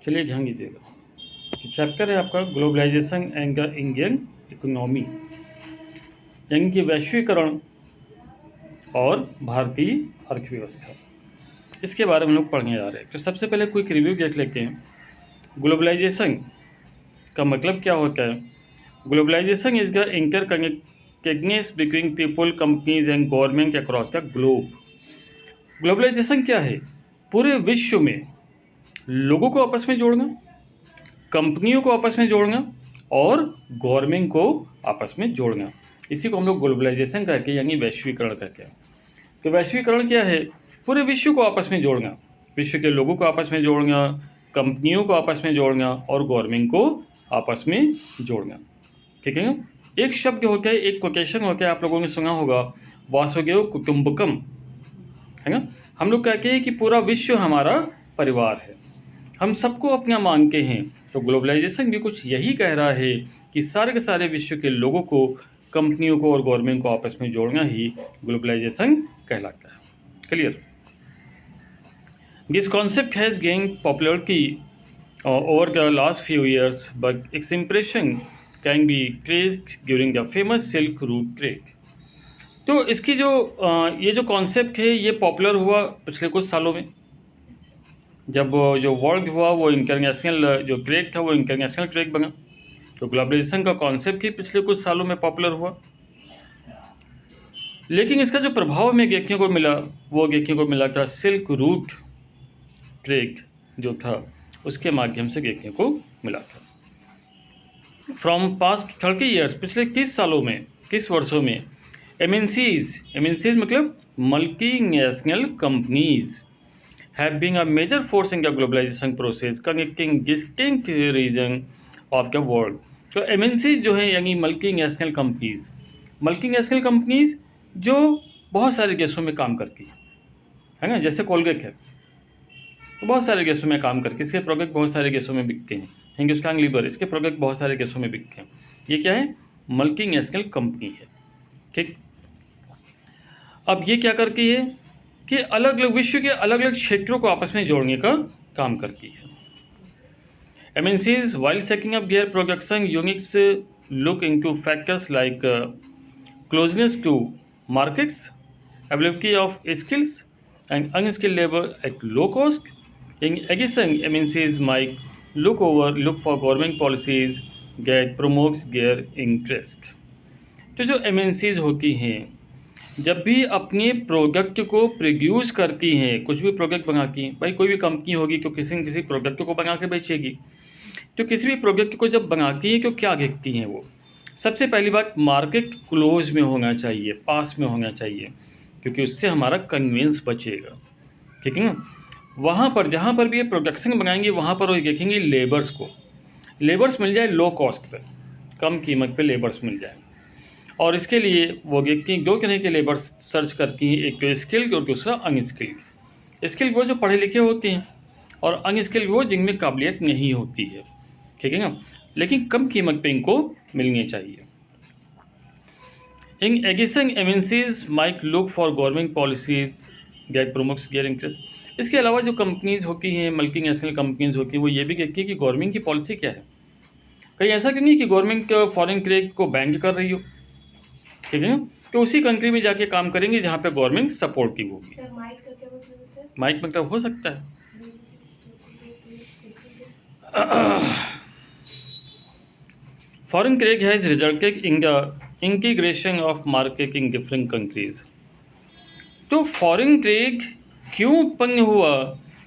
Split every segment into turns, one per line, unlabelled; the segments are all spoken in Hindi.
चलिए ध्यान दीजिएगा कि चैप्टर है आपका globalisation and the Indian economy, यानी कि वैश्वीकरण और भारतीय अर्थव्यवस्था। इसके बारे में हम लोग पढ़ने जा रहे हैं। तो सबसे पहले क्विक रिव्यू देख लेते हैं। ग्लोबलाइजेशन का मतलब क्या होता है? Globalisation is the interconnectedness between people, companies and government across the globe. Globalisation क्या है? पूरे विश्व में लोगों को आपस में जोड़ना, कंपनियों को आपस में जोड़ना और गवर्नमेंट को आपस में जोड़ना, इसी को हम लोग ग्लोबलाइजेशन कहते हैं, यानी वैश्वीकरण कहते हैं। तो वैश्वीकरण क्या है? पूरे विश्व को आपस में जोड़ना, विश्व के लोगों को आपस में जोड़ना, कंपनियों को आपस में जोड़ना और गवर्नमेंट को आपस में जोड़ना। ठीक है ना? एक शब्द होता है, एक कोटेशन होता है, आप लोगों ने सुना होगा, वासुदेव कुटुंबकम, है ना? हम लोग कहते हैं कि पूरा विश्व हमारा परिवार है, हम सबको अपना मानते हैं। तो ग्लोबलाइजेशन भी कुछ यही कह रहा है कि सारे के सारे विश्व के लोगों को, कंपनियों को और गवर्नमेंट को आपस में जोड़ना ही ग्लोबलाइजेशन कहलाता है। Clear? This concept has gain popularity over the last few years, but its impression can be traced during the famous Silk Route trade. तो इसकी जो ये जो कॉन्सेप्ट है ये पॉपुलर हुआ पिछले कुछ सालों में, जब जो वर्ल्ड हुआ वो इंटरनेशनल जो ट्रेड था वो इंटरनेशनल ट्रेड बना। तो ग्लोबलाइजेशन का कॉन्सेप्ट ही पिछले कुछ सालों में पॉपुलर हुआ, लेकिन इसका जो प्रभाव हमें देखने को मिला वो देखने को मिला था सिल्क रूट ट्रेड जो था उसके माध्यम से देखने को मिला था। फ्रॉम पास्ट 30 ईयर्स, पिछले 30 सालों में, 30 वर्षों में एमएनसीज मतलब multi national companies have been a major force in the globalization process, connecting distinct region of the world. तो एमएनसी जो है यानी मल्टी नेशनल कंपनीज जो बहुत सारे देशों में काम करती है ना? जैसे कोलगेट है, तो बहुत सारे देशों में काम करके इसके प्रोडक्ट बहुत सारे देशों में बिकते हैं। हिंदुस्तान लीवर, इसके प्रोडक्ट बहुत सारे देशों में बिकते हैं। ये क्या है? मल्टी नेशनल कंपनी है। ठीक, अब ये क्या करती है कि अलग अलग विश्व के अलग अलग क्षेत्रों को आपस में जोड़ने का काम करती है। MNCs, while setting up their production units, look into factors like closeness to markets, availability of skills, and unskilled labor at low cost. In addition, MNCs might look for government policies that promotes their interest. तो जो MNCs होती हैं, जब भी अपने प्रोडक्ट को प्रोड्यूस करती हैं, कुछ भी प्रोडक्ट बनाती हैं, भाई कोई भी कंपनी होगी तो किसी न किसी प्रोडक्ट को बना के बेचेगी। तो किसी भी प्रोडक्ट को जब बनाती है तो क्या देखती हैं वो? सबसे पहली बात, मार्केट क्लोज में होना चाहिए, पास में होना चाहिए, क्योंकि उससे हमारा कन्वेंस बचेगा। ठीक है ना? वहाँ पर जहाँ पर भी ये प्रोडक्शन बनाएंगे वहाँ पर वो देखेंगे लेबर्स मिल जाए लो कॉस्ट पर, कम कीमत पर लेबर्स मिल जाए। और इसके लिए वो देखती दो तरह के लेबर सर्च करती हैं, एक तो स्किल्ड और दूसरा अनस्किल्ड। स्किल्ड वो जो पढ़े लिखे होते हैं और अनस्किल्ड वो जिनमें काबिलियत नहीं होती है। ठीक है ना? लेकिन कम कीमत पे इनको मिलनी चाहिए। In addition MNCs might look for government policies that promotes their interest. इसके अलावा जो कंपनीज होती हैं, मल्टी नेशनल कंपनीज होती हैं, वो ये भी देखती है कि गवर्नमेंट की पॉलिसी क्या है। कहीं ऐसा क्यों नहीं कि गवर्नमेंट फॉरेन ट्रेड को बैन कर रही हो, ठीक है, तो उसी कंट्री में जाके काम करेंगे जहाँ पे गवर्नमेंट सपोर्टिव होगी। माइट मतलब हो सकता है foreign trade has resulted in the integration of market in different countries. तो फॉरेन ट्रेड क्यों उत्पन्न हुआ?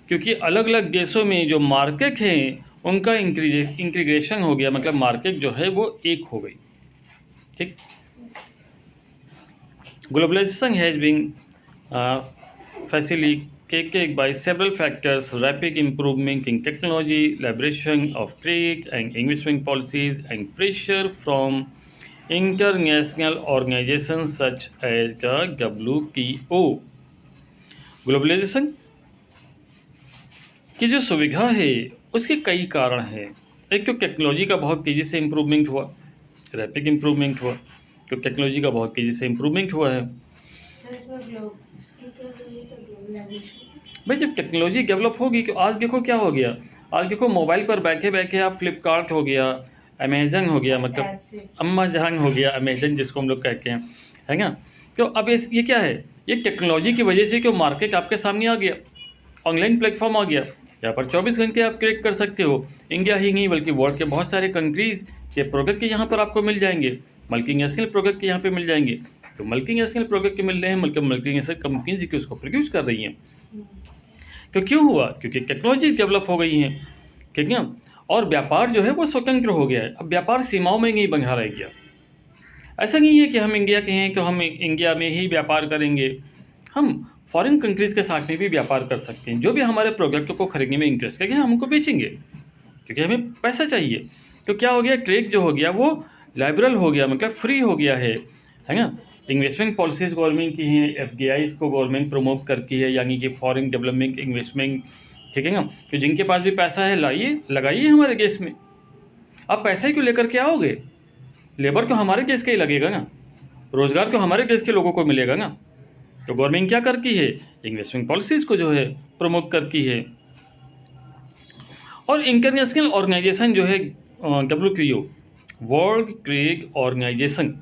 क्योंकि अलग अलग देशों में जो मार्केट हैं उनका इंटीग्रेशन हो गया, मतलब मार्केट जो है वो एक हो गई। ठीक, globalization has been facilitated by several factors: rapid improvement in technology, liberation of trade and investment policies, and pressure from international organizations such as the WTO. Globalisation की जो सुविधा है उसके कई कारण हैं। एक तो टेक्नोलॉजी का बहुत तेज़ी से इम्प्रूवमेंट हुआ, रैपिड इम्प्रूवमेंट हुआ, तो टेक्नोलॉजी का बहुत तेज़ी से इम्प्रूवमेंट हुआ है। भाई जब टेक्नोलॉजी डेवलप होगी तो आज देखो क्या हो गया, आज देखो मोबाइल पर बैठे बैठे आप फ्लिपकार्ट हो गया, अमेजन हो गया, मतलब अम्मा जहान हो गया, अमेजन जिसको हम लोग कहते हैं, है ना। तो अब ये क्या है, ये टेक्नोलॉजी की वजह से क्यों मार्केट आपके सामने आ गया, ऑनलाइन प्लेटफॉर्म आ गया, यहाँ पर 24 घंटे आप क्लिक कर सकते हो। इंडिया ही नहीं बल्कि वर्ल्ड के बहुत सारे कंट्रीज़ के प्रोडक्ट यहाँ पर आपको मिल जाएंगे, मल्टीनेशनल प्रोडक्ट यहाँ पे मिल जाएंगे। तो मल्टीनेशनल प्रोडक्ट के मिल रहे हैं, मतलब मल्टीनेशनल कंपनीज की उसको प्रोड्यूस कर रही हैं। तो क्यों हुआ, क्योंकि टेक्नोलॉजी डेवलप हो गई हैं, ठीक है। और व्यापार जो है वो स्वतंत्र हो गया है, अब व्यापार सीमाओं में नहीं बंधा रह गया। ऐसा नहीं है कि हम इंडिया के हैं तो हम इंडिया में ही व्यापार करेंगे, हम फॉरेन कंट्रीज़ के साथ में भी व्यापार कर सकते हैं। जो भी हमारे प्रोडक्ट को खरीदने में इंटरेस्ट है हम उनको बेचेंगे, क्योंकि हमें पैसा चाहिए। तो क्या हो गया, ट्रेड जो हो गया वो लाइबरल हो गया, मतलब फ्री हो गया है ना। इन्वेस्टमेंट पॉलिसीज़ गवर्नमेंट की हैं, एफडीआई को गवर्नमेंट प्रमोट करती है, यानी कि फॉरेन डेवलपमेंट इन्वेस्टमेंट, ठीक है ना। तो जिनके पास भी पैसा है लाइए लगाइए हमारे देश में। आप पैसे क्यों लेकर के आओगे, लेबर तो हमारे देश का ही लगेगा ना, रोज़गार तो हमारे देश के लोगों को मिलेगा ना। तो गवर्नमेंट क्या करती है, इन्वेस्टमेंट पॉलिसीज़ को जो है प्रमोट करती है। और इंटरनेशनल ऑर्गेनाइजेशन जो है WTO, world trade organisation,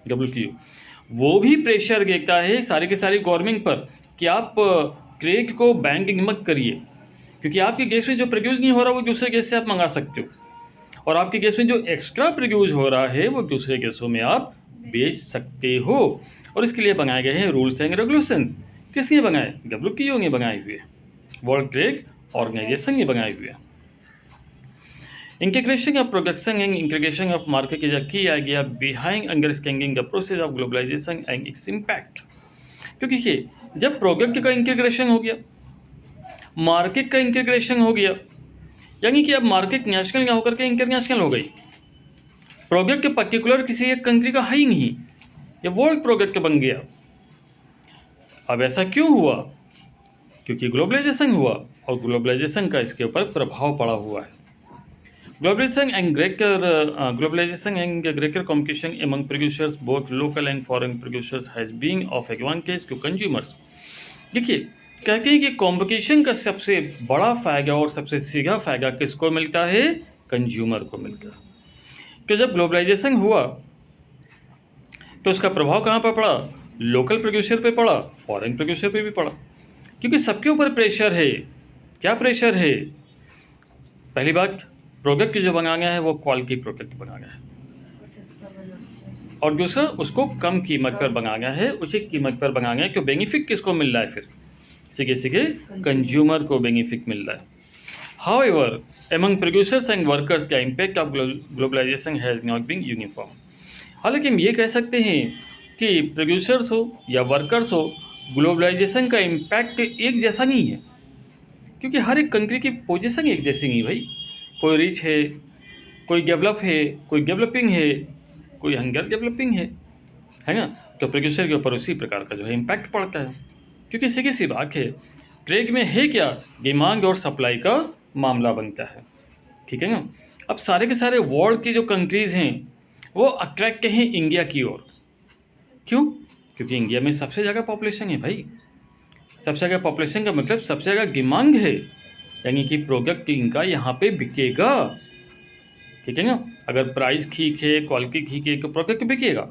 WTO, वो भी प्रेशर देता है सारी के सारी गवर्नमेंट पर कि आप ट्रेड को बैंकिंग मत करिए, क्योंकि आपके देश में जो प्रोड्यूस नहीं हो रहा वो दूसरे देश से आप मंगा सकते हो, और आपके देश में जो एक्स्ट्रा प्रोड्यूस हो रहा है वो दूसरे देशों में आप बेच सकते हो। और इसके लिए बनाए गए हैं रूल्स एंड रेगुलेशंस। किसने बनाए, WTO ने बनाए हुए, वर्ल्ड ट्रेड ऑर्गेनाइजेशन ने बनाए हुए। Integration of production and integration of market is a key idea behind understanding the process of globalization and its impact. क्योंकि ये जब प्रोडक्ट का इंटीग्रेशन हो गया, मार्केट का इंटीग्रेशन हो गया, यानी कि अब मार्केट नेशनल ना होकर के इंटरनेशनल हो गई। प्रोडक्ट पर्टिकुलर किसी एक कंट्री का है ही नहीं, ये वर्ल्ड प्रोडक्ट बन गया। अब ऐसा क्यों हुआ, क्योंकि ग्लोबलाइजेशन हुआ, और ग्लोबलाइजेशन का इसके ऊपर प्रभाव पड़ा हुआ है। Globalization and greater competition among producers, both local and foreign producers, has been of advantage to consumers. देखिए, कहते हैं कि कंपटीशन का सबसे बड़ा फायदा और सबसे सीधा फायदा किसको मिलता है, कंज्यूमर को मिलता है। तो जब ग्लोबलाइजेशन हुआ तो उसका प्रभाव कहाँ पर पड़ा, लोकल प्रोड्यूसर पे पड़ा, फॉरेन प्रोड्यूसर पे भी पड़ा, क्योंकि सबके ऊपर प्रेशर है। क्या प्रेशर है, पहली बात प्रोडक्ट जो बनाना है वो क्वालिटी प्रोडक्ट बनाना है, और दूसरा उसको कम कीमत पर बनाना है, उचित कीमत पर बनाना है। क्यों, बेनिफिट किसको मिल रहा है, फिर सीधे सीधे कंज्यूमर को बेनिफिट मिल रहा है। However among producers and workers का impact of globalisation has not been uniform. हालांकि हम ये कह सकते हैं कि प्रोड्यूसर्स हो या वर्कर्स हो, ग्लोबलाइजेशन का इम्पैक्ट एक जैसा नहीं है, क्योंकि हर एक कंट्री की पोजीशन एक जैसी नहीं भाई। कोई रिच है, कोई डेवलप है, कोई डेवलपिंग है, कोई अंडर डेवलपिंग है ना। तो प्रोड्यूसर के ऊपर उसी प्रकार का जो है इम्पैक्ट पड़ता है, क्योंकि सीधी सी बात है, ट्रेड में है क्या, डिमांड और सप्लाई का मामला बनता है, ठीक है ना। अब सारे के सारे वर्ल्ड के जो कंट्रीज़ हैं वो अट्रैक्ट हैं इंडिया की ओर। क्यों, क्योंकि इंडिया में सबसे ज़्यादा पॉपुलेशन है भाई, सबसे ज़्यादा पॉपुलेशन का मतलब सबसे ज़्यादा डिमांड है, यानी कि प्रोडक्ट इनका यहाँ पे बिकेगा, ठीक है ना। अगर प्राइस ठीक है, क्वालिटी ठीक है, तो प्रोडक्ट बिकेगा,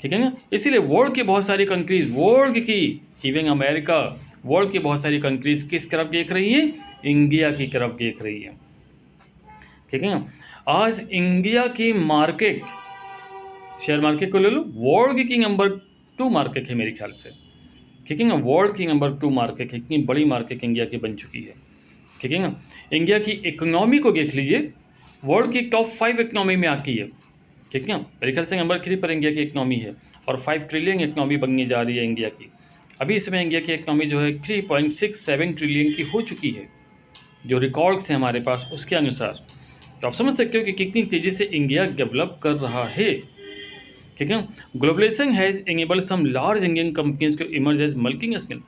ठीक है ना। इसीलिए वर्ल्ड की बहुत सारी कंट्रीज़, वर्ल्ड की इवन अमेरिका, वर्ल्ड की बहुत सारी कंट्रीज़ किस तरफ देख रही हैं, इंडिया की तरफ देख रही हैं, ठीक है ना। आज इंडिया की मार्केट, शेयर मार्केट को ले लो, वर्ल्ड की नंबर 2 मार्केट है मेरे ख्याल से, ठीक है ना। वर्ल्ड की नंबर 2 मार्केट है, इतनी बड़ी मार्केट इंडिया की बन चुकी है, ठीक है ना। इंडिया की इकोनॉमी को देख लीजिए, वर्ल्ड की टॉप 5 इकोनॉमी में आती है, ठीक है ना। मेरे ख्याल से नंबर 3 पर इंडिया की इकोनॉमी है, और 5 ट्रिलियन इकोनॉमी बनने जा रही है इंडिया की। अभी इसमें इंडिया की इकोनॉमी जो है 3.67 ट्रिलियन की हो चुकी है, जो रिकॉर्ड्स हैं हमारे पास उसके अनुसार। तो आप समझ सकते हो कि कितनी तेज़ी से इंडिया डेवलप कर रहा है, ठीक है। Globalisation has enabled some large Indian companies to emerge as multinational.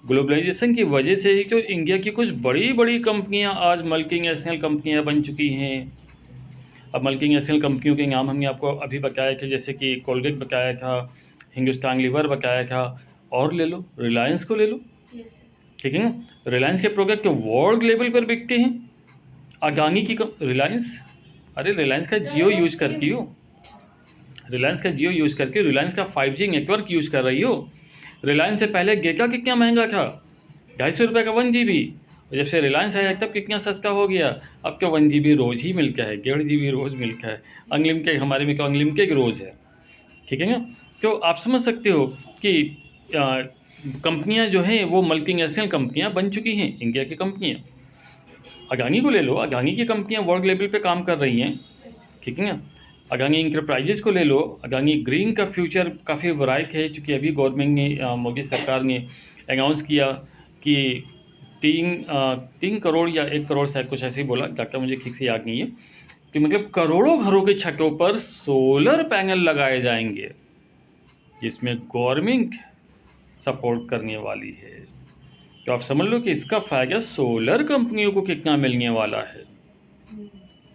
Globalisation की वजह से ही तो इंडिया की कुछ बड़ी बड़ी कंपनियां आज मल्टीनेशनल कंपनियां बन चुकी हैं। अब मल्टीनेशनल कंपनियों के नाम हमने आपको अभी बताया कि जैसे कि कोलगेट बताया था, हिंदुस्तान लीवर बताया था, और ले लो, रिलायंस को ले लो, ठीक है ना। रिलायंस के प्रोडक्ट वर्ल्ड लेवल पर बिकते हैं। अडानी की रिलायंस, अरे रिलायंस का जियो यूज करती हो, रिलायंस का जियो यूज करके रिलायंस का 5G नेटवर्क यूज कर रही हो। रिलायंस से पहले गेका कितना महंगा था, 250 रुपये का 1 GB। जब से रिलायंस आया तब कितना सस्ता हो गया, अब क्या 1 GB रोज़ ही मिलता है, 1.5 GB रोज़ मिलता है। अनलिमिटेड, हमारे में क्या अनलिमिटेड रोज़ है, ठीक है ना। तो आप समझ सकते हो कि कंपनियां जो हैं वो मल्टीनेशनल कंपनियां बन चुकी हैं, इंडिया की कंपनियां। अडानी को ले लो, अडानी की कंपनियां वर्ल्ड लेवल पे काम कर रही हैं, ठीक है ना। अडानी इंटरप्राइजेज को ले लो, अडानी ग्रीन का फ्यूचर काफ़ी ब्राइट है, चूँकि अभी गवर्नमेंट ने, मोदी सरकार ने अनाउंस किया कि 3 करोड़ या 1 करोड़ शायद कुछ ऐसे ही बोला, डॉक्टर मुझे ठीक से याद नहीं है, कि मतलब करोड़ों घरों के छतों पर सोलर पैनल लगाए जाएंगे, जिसमें गवर्नमेंट सपोर्ट करने वाली है। तो आप समझ लो कि इसका फ़ायदा सोलर कंपनियों को कितना मिलने वाला है,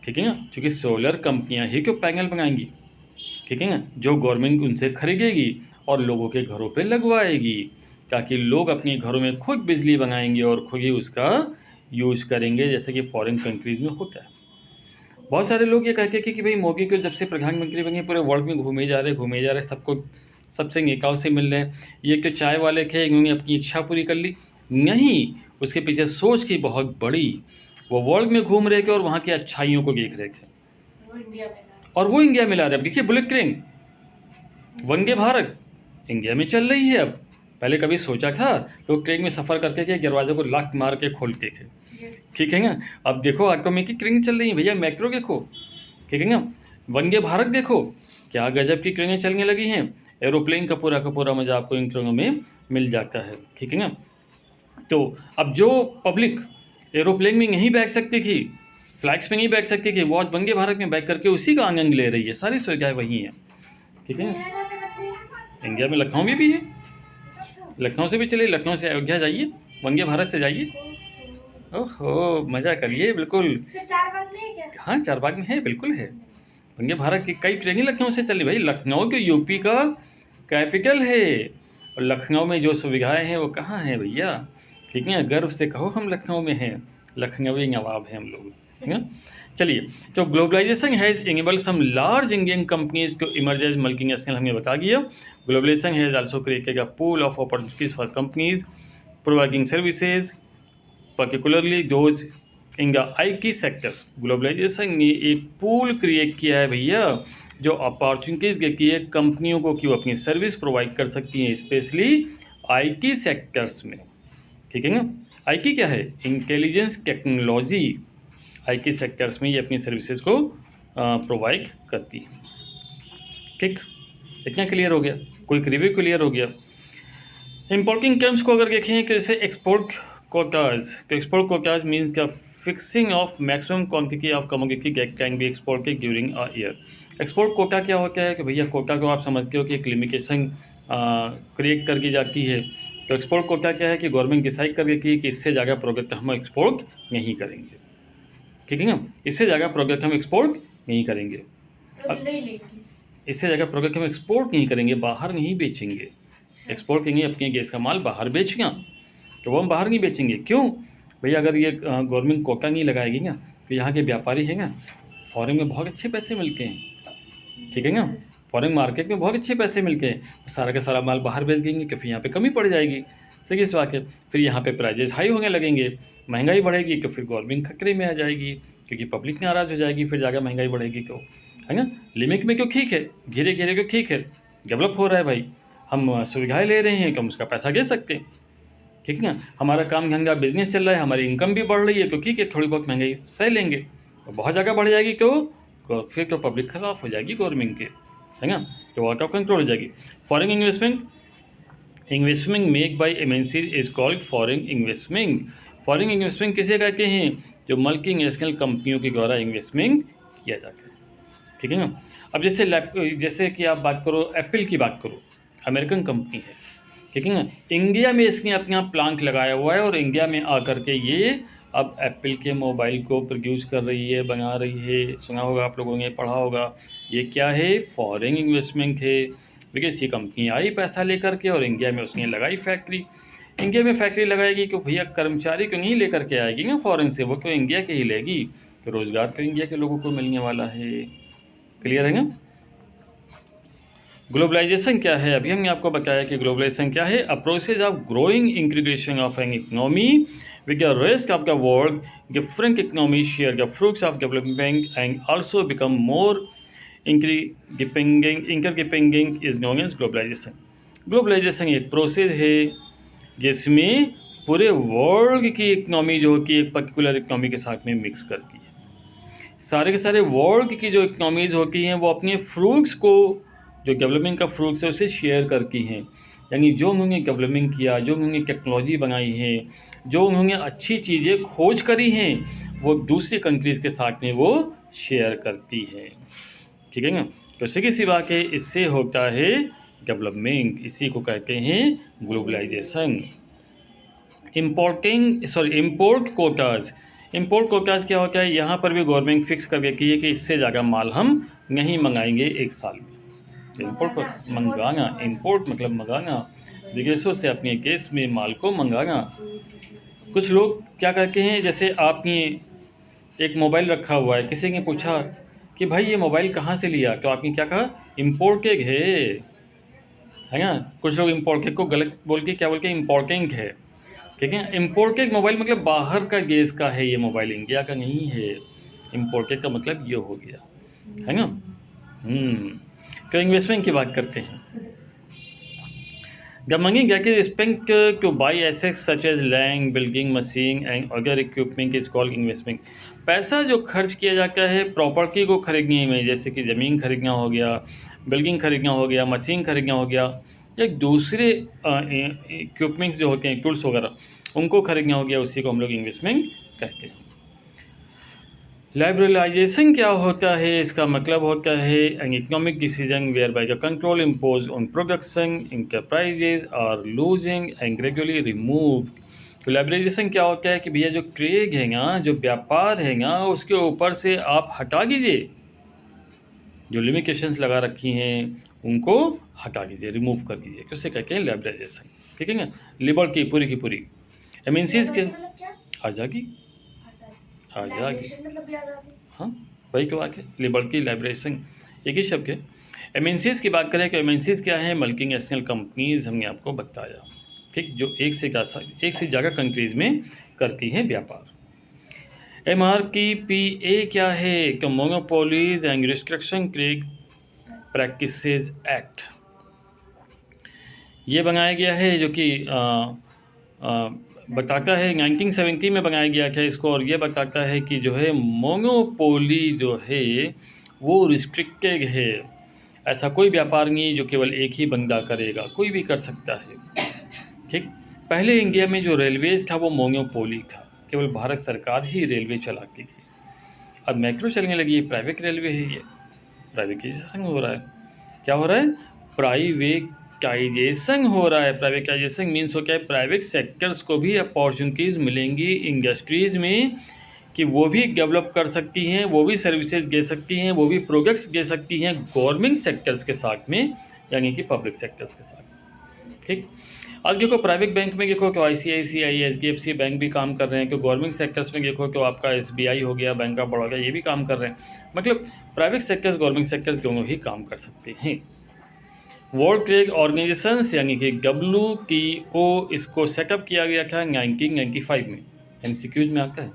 ठीक है ना। क्योंकि सोलर कंपनियां ही क्यों पैनल बनाएंगी, ठीक है ना, जो गवर्नमेंट उनसे खरीदेगी और लोगों के घरों पे लगवाएगी, ताकि लोग अपने घरों में खुद बिजली बनाएंगे और खुद ही उसका यूज़ करेंगे, जैसे कि फॉरेन कंट्रीज़ में होता है। बहुत सारे लोग ये कहते हैं कि भाई मोदी को जब से प्रधानमंत्री बने पूरे वर्ल्ड में घूमे जा रहे, सबको सबसे नेताओं से मिल रहे हैं। ये एक तो चाय वाले थे, इन्होंने अपनी इच्छा पूरी कर ली, नहीं, उसके पीछे सोच की बहुत बड़ी, वो वर्ल्ड में घूम रहे थे और वहाँ की अच्छाइयों को देख रहे थे, और वो इंडिया में ला रहे। अब देखिए bullet train, Vande Bharat India में चल रही है। अब पहले कभी सोचा था लोग ट्रेन में सफ़र करके के दरवाजे को लाक मार के खोलते थे, ठीक है ना। अब देखो ऑटोमेटिक ट्रेन चल रही है भैया, मेट्रो देखो, ठीक है ना, वंदे भारत देखो, क्या गजब की ट्रेनें चलने लगी हैं। एरोप्लेन का पूरा मज़ा आपको इन ट्रेनों में मिल जाता है, ठीक है ना। तो अब जो पब्लिक एरोप्लेन में नहीं बैठ सकती थी, फ्लाइट्स में नहीं बैठ सकती थी, वो आज वंदे भारत में बैठ करके उसी का आनंद ले रही है, सारी सुविधाएं वही हैं, ठीक है। इंडिया में लखनऊ में भी है, लखनऊ से भी चलिए, लखनऊ से अयोध्या जाइए, वंदे भारत से जाइए, ओहो मज़ा करिए बिल्कुल।
चारबाग में है क्या?
हाँ चारबाग में है, बिल्कुल है। वंदे भारत की कई ट्रेनें लखनऊ से चली भाई, लखनऊ के यूपी का कैपिटल है, और लखनऊ में जो सुविधाएं हैं वो कहाँ हैं भैया, ठीक है। गर्व से कहो हम लखनऊ में हैं, लखनवी नवाब हैं हम लोग, ठीक है। चलिए, तो globalisation has enabled some large Indian companies to emerge as multinational, हमने बता दिया। Globalisation has also created a pool of opportunities for companies providing services, particularly those in the IT sector. Globalisation ने एक पूल क्रिएट किया है भैया, जो अपॉर्चुनिटीज़ देती है कंपनियों को कि वो अपनी सर्विस प्रोवाइड कर सकती हैं, स्पेशली IT सेक्टर्स में, ठीक है ना। IT क्या है, इंटेलिजेंस टेक्नोलॉजी, IT सेक्टर्स में ये अपनी सर्विसेज को प्रोवाइड करती है, ठीक। इतना क्लियर हो गया, कोई रिव्यू क्लियर हो गया। इंपॉर्टेंट टर्म्स को अगर देखें कि जैसे एक्सपोर्ट कोटाज, तो एक्सपोर्ट कोटाज मीन्स क्या, fixing of maximum quantity of commodity that can be exported during a year. Export quota क्या होता है कि भैया कोटा को आप समझते हो कि एक लिमिटेशन क्रिएट करके जाती है। तो एक्सपोर्ट कोटा क्या है कि गवर्नमेंट डिसाइड कर देती है कि इससे ज़्यादा प्रोडक्ट हम एक्सपोर्ट नहीं करेंगे, ठीक है ना, इससे ज़्यादा प्रोडक्ट हम एक्सपोर्ट नहीं करेंगे, इससे ज़्यादा प्रोडक्ट हम एक्सपोर्ट नहीं करेंगे, बाहर नहीं बेचेंगे। एक्सपोर्ट करेंगे अपने देश का माल बाहर बेचना, तो वो हम बाहर नहीं बेचेंगे। क्यों भैया, अगर ये गवर्नमेंट कोटा नहीं लगाएगी ना, तो यहाँ के व्यापारी हैं ना, फॉरेन में बहुत अच्छे पैसे मिलते हैं, ठीक है ना, फॉरेन मार्केट में बहुत अच्छे पैसे मिलते हैं, सारा का सारा माल बाहर बेच देंगे, तो फिर यहाँ पे कमी पड़ जाएगी, सही इस बात है। फिर यहाँ पे प्राइजेस हाई होने लगेंगे, महंगाई बढ़ेगी, तो फिर गवर्नमेंट खतरे में आ जाएगी, क्योंकि पब्लिक नाराज़ हो जाएगी, फिर ज़्यादा महंगाई बढ़ेगी, तो है ना। लिमिट में क्यों, ठीक है, धीरे धीरे क्यों, ठीक है, डेवलप हो रहा है भाई, हम सुविधाएँ ले रहे हैं, तो हम उसका पैसा दे सकते हैं, ठीक है ना। हमारा काम धंधा बिजनेस चल रहा है, हमारी इनकम भी बढ़ रही है, तो ठीक है, थोड़ी बहुत महंगाई सह लेंगे, और बहुत ज़्यादा बढ़ जाएगी तो फिर तो पब्लिक खिलाफ हो जाएगी गवर्नमेंट के, है ना, तो आउट ऑफ कंट्रोल हो जाएगी। Foreign investment make by MNCs is called foreign investment. Foreign investment किसे कहते हैं, जो मल्टीनेशनल कंपनियों के द्वारा इन्वेस्टमेंट किया जाता है, ठीक है ना। अब जैसे कि आप बात करो, एप्पल की बात करो, अमेरिकन कंपनी है, ठीक है ना, इंडिया में इसने अपना प्लांट लगाया हुआ है, और इंडिया में आकर के ये अब एप्पल के मोबाइल को प्रोड्यूस कर रही है, बना रही है। सुना होगा आप लोगों ने, पढ़ा होगा, ये क्या है, फॉरेन इन्वेस्टमेंट है। विदेशी कंपनी आई पैसा लेकर के और इंडिया में उसने लगाई फैक्ट्री। इंडिया में फैक्ट्री लगाएगी क्यों भैया, कर्मचारी क्यों नहीं लेकर के आएगी ना फॉरेन से, वो क्यों इंडिया के ही लेगी, तो रोजगार तो इंडिया के लोगों को मिलने वाला है। क्लियर है ना। ग्लोबलाइजेशन क्या है, अभी हमने आपको बताया कि ग्लोबलाइजेशन क्या है, a process of growing integration of an economy with the rest of the world, different economy share the fruits of development and also become more interdepending is known as globalisation. Globalisation एक प्रोसेस है जिसमें पूरे वर्ल्ड की इकोनॉमी जो कि एक पर्टिकुलर इकोनॉमी के साथ में मिक्स करती है। सारे के सारे वर्ल्ड की जो इकोनॉमीज़ होती हैं वो अपने फ्रूट्स को, जो डेवलपमेंट का फ्रूट्स है उसे शेयर करती हैं। यानी जो उन्होंने डेवलपमेंट किया, जो उन्होंने टेक्नोलॉजी बनाई है, जो उन्होंने अच्छी चीज़ें खोज करी हैं, वो दूसरी कंट्रीज़ के साथ में वो शेयर करती है। ठीक है ना। तो सीधी सी बात है, इससे होता है डेवलपमेंट, इसी को कहते हैं globalisation. Import quotas. Import quotas क्या होता है, यहाँ पर भी गवर्नमेंट फिक्स कर देती है कि इससे ज़्यादा माल हम नहीं मंगाएंगे एक साल में। इम्पोर्ट को मंगाना, इम्पोर्ट मतलब मंगाना, विदेशों से अपने देश में माल को मंगाना। कुछ लोग क्या कहते हैं, जैसे आपने एक मोबाइल रखा हुआ है, किसी ने पूछा कि भाई ये मोबाइल कहाँ से लिया, तो आपने क्या कहा, इम्पोर्टेड है ना। कुछ लोग इम्पोर्टेड को गलत बोल के क्या बोल के इम्पोर्टेंट है, ठीक है। इम्पोर्टेड मोबाइल मतलब बाहर का देश का है, ये मोबाइल इंडिया का नहीं है। इम्पोर्टेड का मतलब ये हो गया, है ना। तो इन्वेस्टमेंट की बात करते हैं। The money that is spent to buy assets such as land, building, machine and other equipment is called investment। पैसा जो खर्च किया जाता है प्रॉपर्टी को खरीदने में, जैसे कि ज़मीन खरीदना हो गया, बिल्डिंग खरीदना हो गया, मशीन खरीदना हो गया, या दूसरे इक्विपमेंट्स जो होते हैं, टूल्स वगैरह, उनको खरीदना हो गया, उसी को हम लोग इन्वेस्टमेंट कहते हैं। लिबरलाइजेशन क्या होता है, इसका मतलब होता है an economic decision where by the control impose on production enterprises are losing and gradually remove. तो लिबरलाइजेशन क्या होता है कि भैया जो ट्रेड है ना, जो व्यापार है ना, उसके ऊपर से आप हटा दीजिए, जो लिमिटेशंस लगा रखी हैं उनको हटा दीजिए, रिमूव कर दीजिए, उसे कहते हैं लिबरलाइजेशन। ठीक है ना। लिबर्टी पूरी की पूरी, एमएनसीज के आज़ादी, आज़ादी, हाँ वही की बात है, लिबर्टी लिबरेशन एक ही शब्द है। एमएनसीज की बात करें कि एमएनसीज क्या है, मल्टीनेशनल कंपनीज, हमने आपको बताया, ठीक, जो एक से ज़्यादा कंट्रीज में करती हैं व्यापार। एमआरटीपीए क्या है, तो monopolies and restriction trade practices act, ये बनाया गया है, जो कि बताता है 1970 में बनाया गया था इसको, और ये बताता है कि जो है मोनोपोली जो है वो रिस्ट्रिक्टेड है। ऐसा कोई व्यापार नहीं जो केवल एक ही बंदा करेगा, कोई भी कर सकता है। ठीक, पहले इंडिया में जो रेलवेज था वो मोनोपोली था, केवल भारत सरकार ही रेलवे चलाती थी। अब मेट्रो चलने लगी है, प्राइवेट रेलवे है, ये प्राइवेटाइजेशन हो रहा है। क्या हो रहा है, प्राइवेटाइजेशन हो रहा है। प्राइवेटाइजेशन मीन्स हो क्या है, प्राइवेट सेक्टर्स को भी अपॉर्चुनिटीज़ मिलेंगी इंडस्ट्रीज़ में कि वो भी डेवलप कर सकती हैं, वो भी सर्विसेज दे सकती हैं, वो भी प्रोडक्ट्स दे सकती हैं गवर्नमेंट सेक्टर्स के साथ में, यानी कि पब्लिक सेक्टर्स के साथ। ठीक, अब देखो प्राइवेट बैंक में देखो कि ICICI, HDFC बैंक भी काम कर रहे हैं, कि गवर्नमेंट सेक्टर्स में देखो कि आपका SBI हो गया, बैंक ऑफ बड़ौदा, ये भी काम कर रहे हैं। मतलब प्राइवेट सेक्टर्स, गवर्नमेंट सेक्टर्स दोनों ही काम कर सकते हैं। वर्ल्ड ट्रेड ऑर्गेनाइजेशन यानी कि WTO, इसको सेटअप किया गया था 1995 में, MCQs में आता है,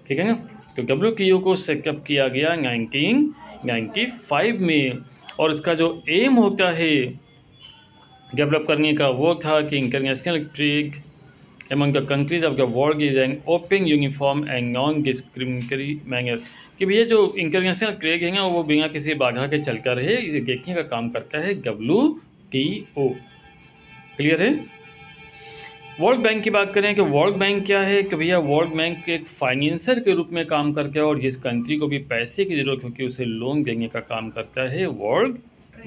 ठीक है ना। तो WTO को सेटअप किया गया 1995 में, और इसका जो एम होता है डेवलप करने का वो था कि international trade among the countries of the world is an open, uniform and non discriminatory manner, कि भैया जो इंटरनेशनल ट्रेड है ना वो बिना किसी बाधा के चलता रहे, इसे देखने का काम करता है WTO। क्लियर है। वर्ल्ड बैंक की बात करें कि वर्ल्ड बैंक क्या है, कि भैया वर्ल्ड बैंक एक फाइनेंसर के रूप में काम करता है, और जिस कंट्री को भी पैसे की ज़रूरत होती है उसे लोन देने का काम करता है वर्ल्ड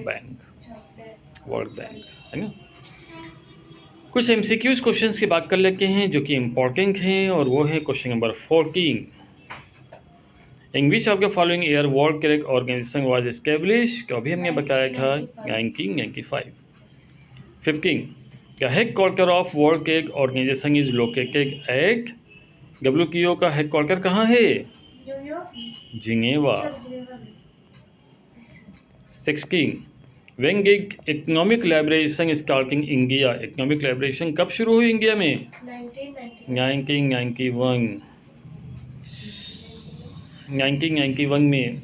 बैंक, वर्ल्ड बैंक, है ना। कुछ MCQs क्वेश्चंस की बात कर लेते हैं जो कि इम्पोर्टेंट हैं, और वो है question number 14। In which of the following year world trade organisation was establish, तो अभी हमने बताया था 1995। 15 The headquarter of World Trade Organization is located at WTO का हेडक्वार्टर कहाँ है?
New York,
Geneva.
सब जिनेवा में।
16 When did economic liberation start in India? Economic liberation कब शुरू हुई इंडिया में? 1991 1991 में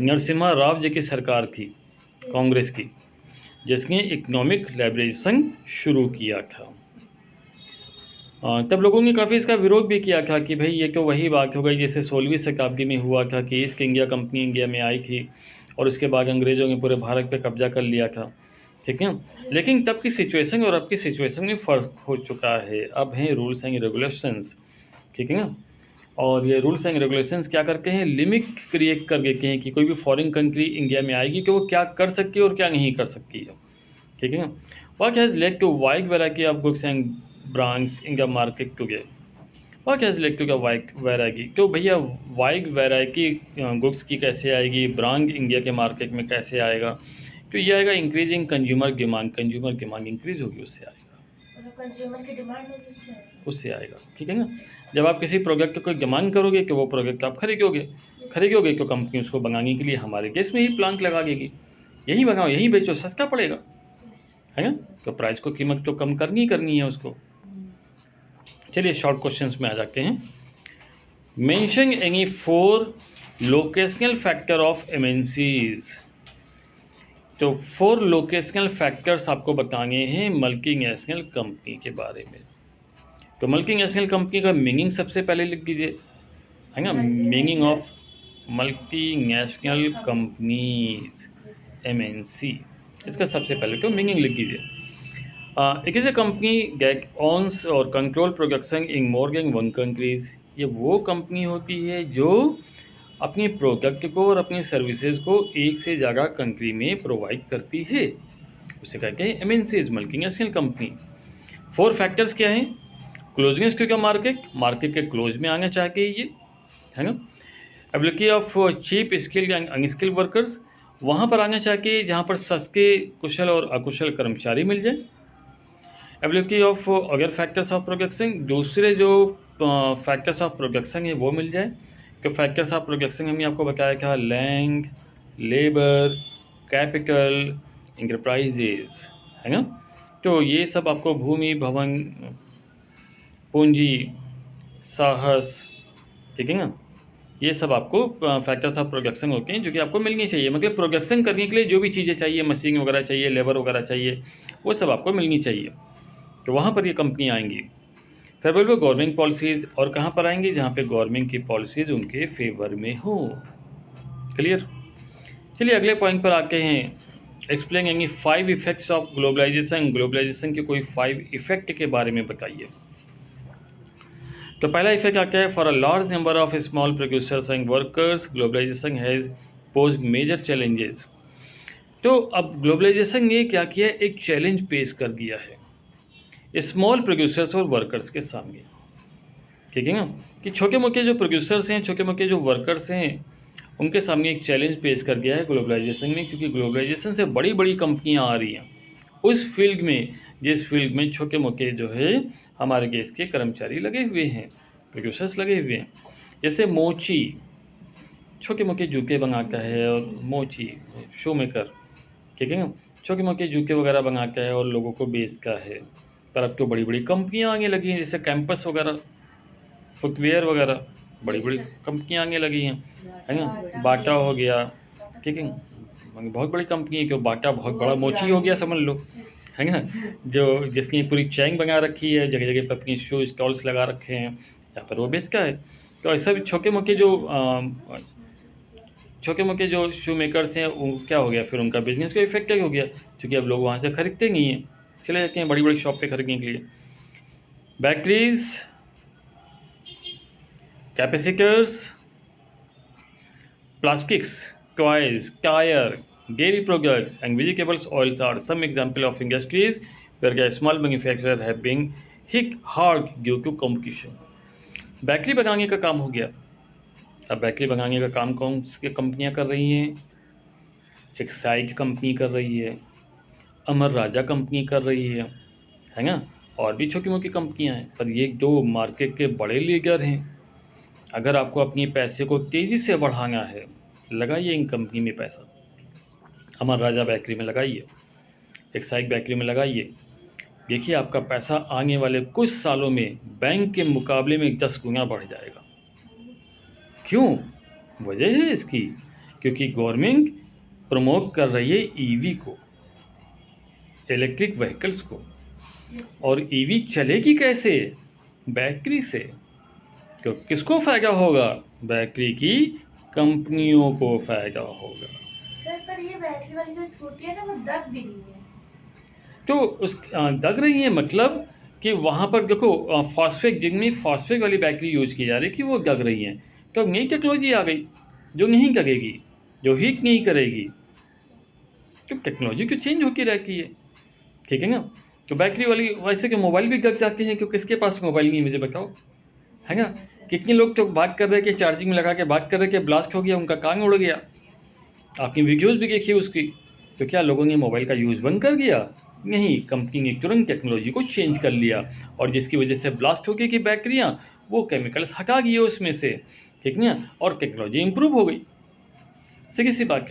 नरसिम्हा राव जी की सरकार थी, कांग्रेस की, जिसने इकोनॉमिक लिबरेशन शुरू किया था। तब लोगों ने काफ़ी इसका विरोध भी किया था कि भाई ये तो वही बात हो गई जैसे 16वीं शताब्दी में हुआ था कि ईस्ट इंडिया कंपनी इंडिया में आई थी और उसके बाद अंग्रेज़ों ने पूरे भारत पे कब्जा कर लिया था, ठीक है। लेकिन तब की सिचुएशन और अब की सिचुएशन में फ़र्क हो चुका है। अब हैं रूल्स एंड रेगुलेशंस, ठीक है ना। और ये रूल्स एंड रेगुलेशंस क्या करते हैं, लिमिट क्रिएट कर देते हैं कि कोई भी फॉरेन कंट्री इंडिया में आएगी कि वो क्या कर सकती है और क्या नहीं कर सकती है, ठीक है ना। What has led to wide variety of goods and brands in the market today? What has led to the wide variety? तो भैया वाइड वैरायटी गुड्स की कैसे आएगी, ब्रांड इंडिया के मार्केट में कैसे आएगा? तो ये आएगा इंक्रीजिंग कंज्यूमर डिमांड इंक्रीज होगी, उससे आएगा,
कंज्यूमर की डिमांड होगी
उससे आएगा, ठीक है ना। जब आप किसी प्रोडक्ट को डिमांड करोगे कि वो प्रोडक्ट आप खरीदोगे तो कंपनी उसको बनाने के लिए हमारे देश में ही प्लांट लगा देगी, यही बनाओ यही बेचो, सस्ता पड़ेगा, है ना। तो प्राइस को कीमत तो कम करनी है उसको। चलिए शॉर्ट क्वेश्चंस में आ जाते हैं। Mention any 4 locational factor of MNCs. तो 4 लोकेशनल फैक्टर्स आपको बताने हैं मल्टीनेशनल कंपनी के बारे में। तो मल्टीनेशनल कंपनी का मीनिंग सबसे पहले लिख दीजिए, है ना। Meaning of multinational companies, MNC, इसका सबसे पहले तो मीनिंग लिख दीजिए। It is a company that owns और control production in more than 1 countries. ये वो कंपनी होती है जो अपनी प्रोडक्ट को और अपनी सर्विसेज को एक से ज़्यादा कंट्री में प्रोवाइड करती है, उसे कहते हैं एमएनसीज, मल्टीनेशनल कंपनी। 4 फैक्टर्स क्या हैं? क्लोजनेस टू द मार्केट के क्लोज में आना चाहिए ये, है ना। Ability of cheap skilled and unskilled workers, वहाँ पर आना चाहिए जहाँ पर सस्ते कुशल और अकुशल कर्मचारी मिल जाए। Ability of other factors of production, दूसरे जो फैक्टर्स ऑफ प्रोडक्शन है वो मिल जाए। तो फैक्टर्स ऑफ प्रोडक्शन हमने आपको बताया था लैंड, लेबर, कैपिटल, इंटरप्राइजेज, है ना। तो ये सब आपको भूमि, भवन, पूंजी, साहस, ठीक है ना, ये सब आपको फैक्टर्स ऑफ प्रोडक्शन होते हैं जो कि आपको मिलनी चाहिए। मतलब प्रोडक्शन करने के लिए जो भी चीज़ें चाहिए, मशीन वगैरह चाहिए, लेबर वगैरह चाहिए, वो सब आपको मिलनी चाहिए। तो वहाँ पर ये कंपनी आएंगी। फेवरेबल गवर्नमेंट पॉलिसीज़, और कहाँ पर आएंगी? जहाँ पे गवर्नमेंट की पॉलिसीज़ उनके फेवर में हो। क्लियर? चलिए अगले पॉइंट पर आते हैं। Explain any 5 effects of globalisation. Globalisation के कोई 5 इफेक्ट के बारे में बताइए। तो पहला इफेक्ट क्या है? For a large number of small producers and workers globalisation has posed major challenges. तो अब ग्लोबलाइजेशन ने क्या किया? एक चैलेंज पेश कर दिया है स्मॉल प्रोड्यूसर्स और वर्कर्स के सामने, ठीक है ना, कि छोटे मोटे जो प्रोड्यूसर्स हैं, छोटे मोटे जो वर्कर्स हैं, उनके सामने एक चैलेंज पेश कर दिया है ग्लोबलाइजेशन ने, क्योंकि ग्लोबलाइजेशन से बड़ी बड़ी कंपनियां आ रही हैं उस फील्ड में जिस फील्ड में छोटे मोटे जो है हमारे देश के कर्मचारी लगे हुए हैं, प्रोड्यूसर्स लगे हुए हैं। जैसे मोची, छोटे मोटे जूते बनाता है, और मोची शू मेकर, ठीक है ना, छोटे मोटे जूते वगैरह बनाता है और लोगों को बेचता है। पर अब तो बड़ी बड़ी कंपनियां आने लगी हैं, जैसे कैंपस वगैरह, फुटवेयर वगैरह, बड़ी बड़ी कंपनियां आने लगी हैं, है ना। बाटा हो गया, ठीक है, बहुत बड़ी कंपनी है, क्यों बाटा बहुत बड़ा मोची हो गया समझ लो, है ना, जो जिसकी पूरी चैन बना रखी है, जगह जगह पर अपनी शू स्टॉल्स लगा रखे हैं, यहाँ पर वो बेचता है। तो ऐसा भी छोटे मोटे जो शू मेकर्स हैं वो क्या हो गया, फिर उनका बिजनेस को इफेक्ट हो गया, क्योंकि अब लोग वहाँ से खरीदते नहीं हैं, चले जाते हैं बड़ी बड़ी शॉप पे खरीदने के लिए। Batteries, capacitors, plastics, toys, tyre, dairy products and vegetables oils are some example of industries where the small manufacturers have been hit hard due to competition. Battery बनाने का काम हो गया। अब बैटरी बनाने का काम कौन सी कंपनियां कर रही हैं? एक्साइड कंपनी कर रही है, अमर राजा कंपनी कर रही है ना, और भी छोटी मोटी कंपनियां हैं, पर ये दो मार्केट के बड़े लीडर हैं। अगर आपको अपने पैसे को तेज़ी से बढ़ाना है, लगाइए इन कंपनी में पैसा। अमर राजा बेकरी में लगाइए, एक्साइड बेकरी में लगाइए। देखिए आपका पैसा आने वाले कुछ सालों में बैंक के मुकाबले में 10 गुना बढ़ जाएगा। क्यों? वजह है इसकी, क्योंकि गवर्नमेंट प्रमोट कर रही है ईवी को, इलेक्ट्रिक व्हीकल्स को। और ईवी चलेगी कैसे? बैटरी से। तो किसको फ़ायदा होगा? बैटरी की कंपनियों को फ़ायदा होगा।
सर पर ये बैटरी वाली जो स्कूटी है ना, वो दब भी रही है।
तो उस दग रही है मतलब कि वहाँ पर देखो फॉस्फेट, जिनमें फॉस्फेट वाली बैटरी यूज की जा रही है कि वो दग रही हैं। तो नई टेक्नोलॉजी आ गई जो नहीं दगेगी, जो हीट नहीं करेगी। तो टेक्नोलॉजी तो चेंज होती रहती है, ठीक है ना। तो बैटरी वाली, वैसे कि मोबाइल भी दग जाते हैं, क्योंकि किसके पास मोबाइल नहीं, मुझे बताओ, है ना। कितने लोग तो बात कर रहे हैं कि चार्जिंग में लगा के बात कर रहे हैं कि ब्लास्ट हो गया, उनका कान उड़ गया। आपकी वीडियोज़ भी देखिए उसकी। तो क्या लोगों ने मोबाइल का यूज़ बंद कर दिया? नहीं, कंपनी ने तुरंत टेक्नोलॉजी को चेंज कर लिया, और जिसकी वजह से ब्लास्ट हो गई कि बैटरियाँ, वो केमिकल्स हटा दिए उसमें से, ठीक ना, और टेक्नोलॉजी इंप्रूव हो गई। सीधी सी बात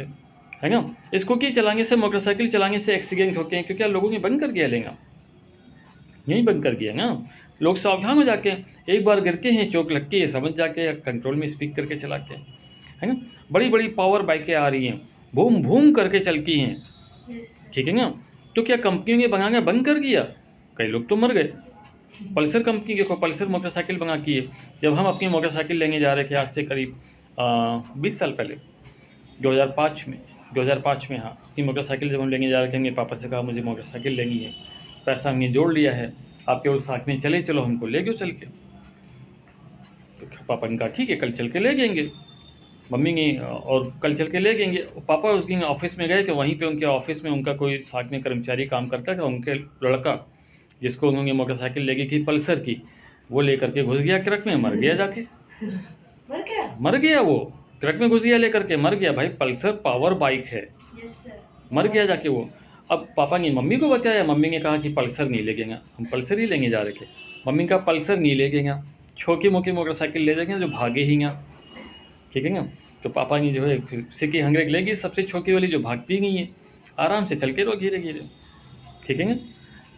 है ना। स्कूटी चलाने से, मोटरसाइकिल चलाने से एक्सीडेंट होते हैं, क्योंकि लोगों ने बंद कर दिया लेना, नहीं बंद कर दिया ना। लोग सावधान हो जाके, एक बार गिरते हैं, चोट लगती है, समझ जाके कंट्रोल में स्पीक करके चलाते हैं, है ना। बड़ी बड़ी पावर बाइकें आ रही हैं, भूम भूम करके चलती हैं, ठीक है ना। तो क्या कंपनियों ने बनाना बंद कर दिया? कई लोग तो मर गए। पल्सर कंपनी देखो, पल्सर मोटरसाइकिल बना की है। जब हम अपनी मोटरसाइकिल लेने जा रहे थे आज से करीब 20 साल पहले, 2005 में, हाँ, अपनी मोटरसाइकिल जब हम लेने जा रहे थे, मेरे पापा से कहा मुझे मोटरसाइकिल लेनी है, पैसा हमने जोड़ लिया है, आप केवल साथ में चले, चलो हमको ले गयो चल के। तो पापा ने कहा ठीक है, कल चल के ले जाएंगे। मम्मी ने और कल चल के ले जाएंगे। पापा उस दिन ऑफिस में गए तो वहीं पे उनके ऑफिस में उनका कोई साथ में कर्मचारी काम करता था, उनके लड़का जिसको उन्होंने मोटरसाइकिल लेगी थी पल्सर की, वो लेकर के घुस गया ट्रक में, मर गया जाके। मर गया वो, ट्रक में घुस गया लेकर के, मर गया। भाई पल्सर पावर बाइक है, मर गया जाके वो। अब पापा ने मम्मी को बताया, मम्मी ने कहा कि पल्सर नहीं ले गएगा, हम पल्सर ही लेंगे जा रहे थे। मम्मी का पल्सर नहीं ले गएगा, छोटी मोटी मोटरसाइकिल ले जाएंगे जो भागे ही ना, ठीक है ना। तो पापा ने जो है सिक्की हंग्रेक लेगी, सबसे छोटी वाली जो भागती नहीं है, आराम से चल के रो धीरे धीरे, ठीक है ना।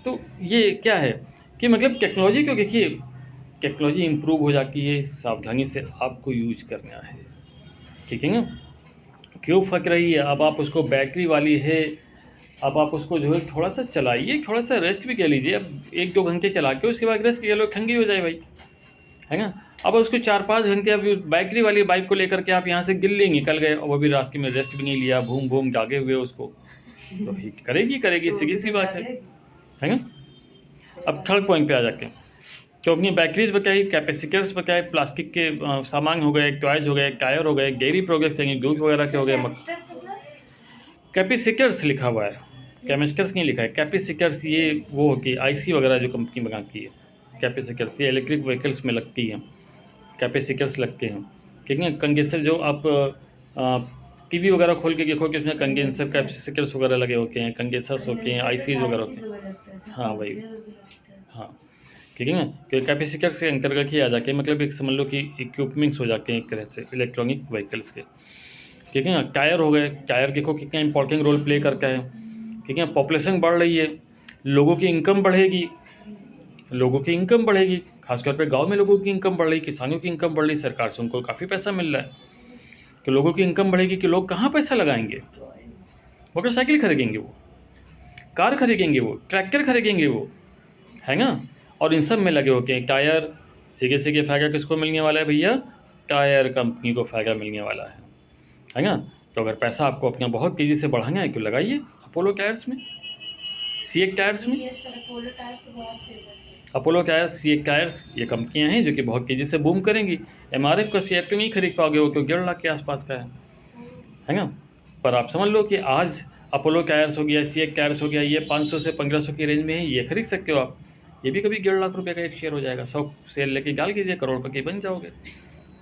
तो ये क्या है कि मतलब टेक्नोलॉजी को देखिए, टेक्नोलॉजी इंप्रूव हो जाती है, सावधानी से आपको यूज करना है, ठीक है ना। क्यों फक रही है? अब आप उसको बैटरी वाली है, अब आप उसको जो है थोड़ा सा चलाइए, थोड़ा सा रेस्ट भी कर लीजिए। अब 1-2 घंटे चला के उसके बाद रेस्ट किया लो, ठंडी हो जाए भाई, है ना। अब उसको 4-5 घंटे अब बैटरी वाली बाइक को लेकर के आप यहाँ से दिल्ली निकल गए, और वो भी रास्ते में रेस्ट भी नहीं लिया, भूम भूम जागे हुए उसको, तो हिट करेगी, सीधी सी बात है ना। अब थर्ड पॉइंट पे आ जाके, तो अपनी बैटरीज बताई, कैपेसिटर्स बताए, प्लास्टिक के सामान हो गए, टॉयज हो गए, टायर हो गए, डेयरी प्रोडक्ट्स यानी दूध वगैरह के हो गए। कैपेसिटर्स लिखा हुआ है, केमिस्टर्स नहीं लिखा है। कैपेसिटर्स ये वो होती है आईसी वगैरह जो कंपनी बनाती है, कैपेसिटर्स ये इलेक्ट्रिक व्हीकल्स में लगती हैं, कैपेसिटर्स लगते हैं, ठीक है। कंडेंसर जो आप टीवी वगैरह खोल के देखो कि उसमें कंडेंसर कैपेसिटर्स वगैरह लगे होते हैं, कंडेंसर्स होते हैं, आईसीज वगैरह होते हैं, हाँ वही, हाँ, ठीक है ना। क्योंकि कैपेसिटर के अंतर्गत ही आ जाके, मतलब एक समझ लो कि इक्विपमेंट्स हो जाते हैं एक तरह से इलेक्ट्रॉनिक व्हीकल्स के, ठीक है ना। टायर हो गए, टायर देखो कितना इंपॉर्टेंट रोल प्ले करता है, ठीक है। पॉपुलेशन बढ़ रही है, लोगों की इनकम बढ़ेगी, खासतौर पे गांव में लोगों की इनकम बढ़ रही, किसानों की इनकम बढ़ रही, सरकार से उनको काफ़ी पैसा मिल रहा है। तो लोगों की इनकम बढ़ेगी कि लोग कहाँ पैसा लगाएंगे? मोटरसाइकिल खरीदेंगे वो, कार खरीदेंगे वो, ट्रैक्टर खरीदेंगे वो, है ना। और इन सब में लगे होते हैं टायर। सीधे फ़ायदा किसको मिलने वाला है भैया? टायर कंपनी को फ़ायदा मिलने वाला है ना। तो अगर पैसा आपको अपना बहुत तेज़ी से बढ़ाना है, क्यों लगाइए अपोलो टायर्स में, सीएक टायर्स में। अपोलो टायर्स, सीएक टायर्स, ये कंपनियां हैं जो कि बहुत तेज़ी से बूम करेंगी। एमआरएफ का सीएक तो नहीं खरीद पाओगे, वो क्योंकि 1.5 लाख के आसपास का है ना। पर आप समझ लो कि आज अपोलो टायर्स हो गया, सीएक टायर्स हो गया, ये 500 से 1500 की रेंज में है, ये खरीद सकते हो आप। ये भी कभी 1.5 लाख रुपये का एक शेयर हो जाएगा, 100 शेयर लेके डाल कीजिए, करोड़पति बन जाओगे,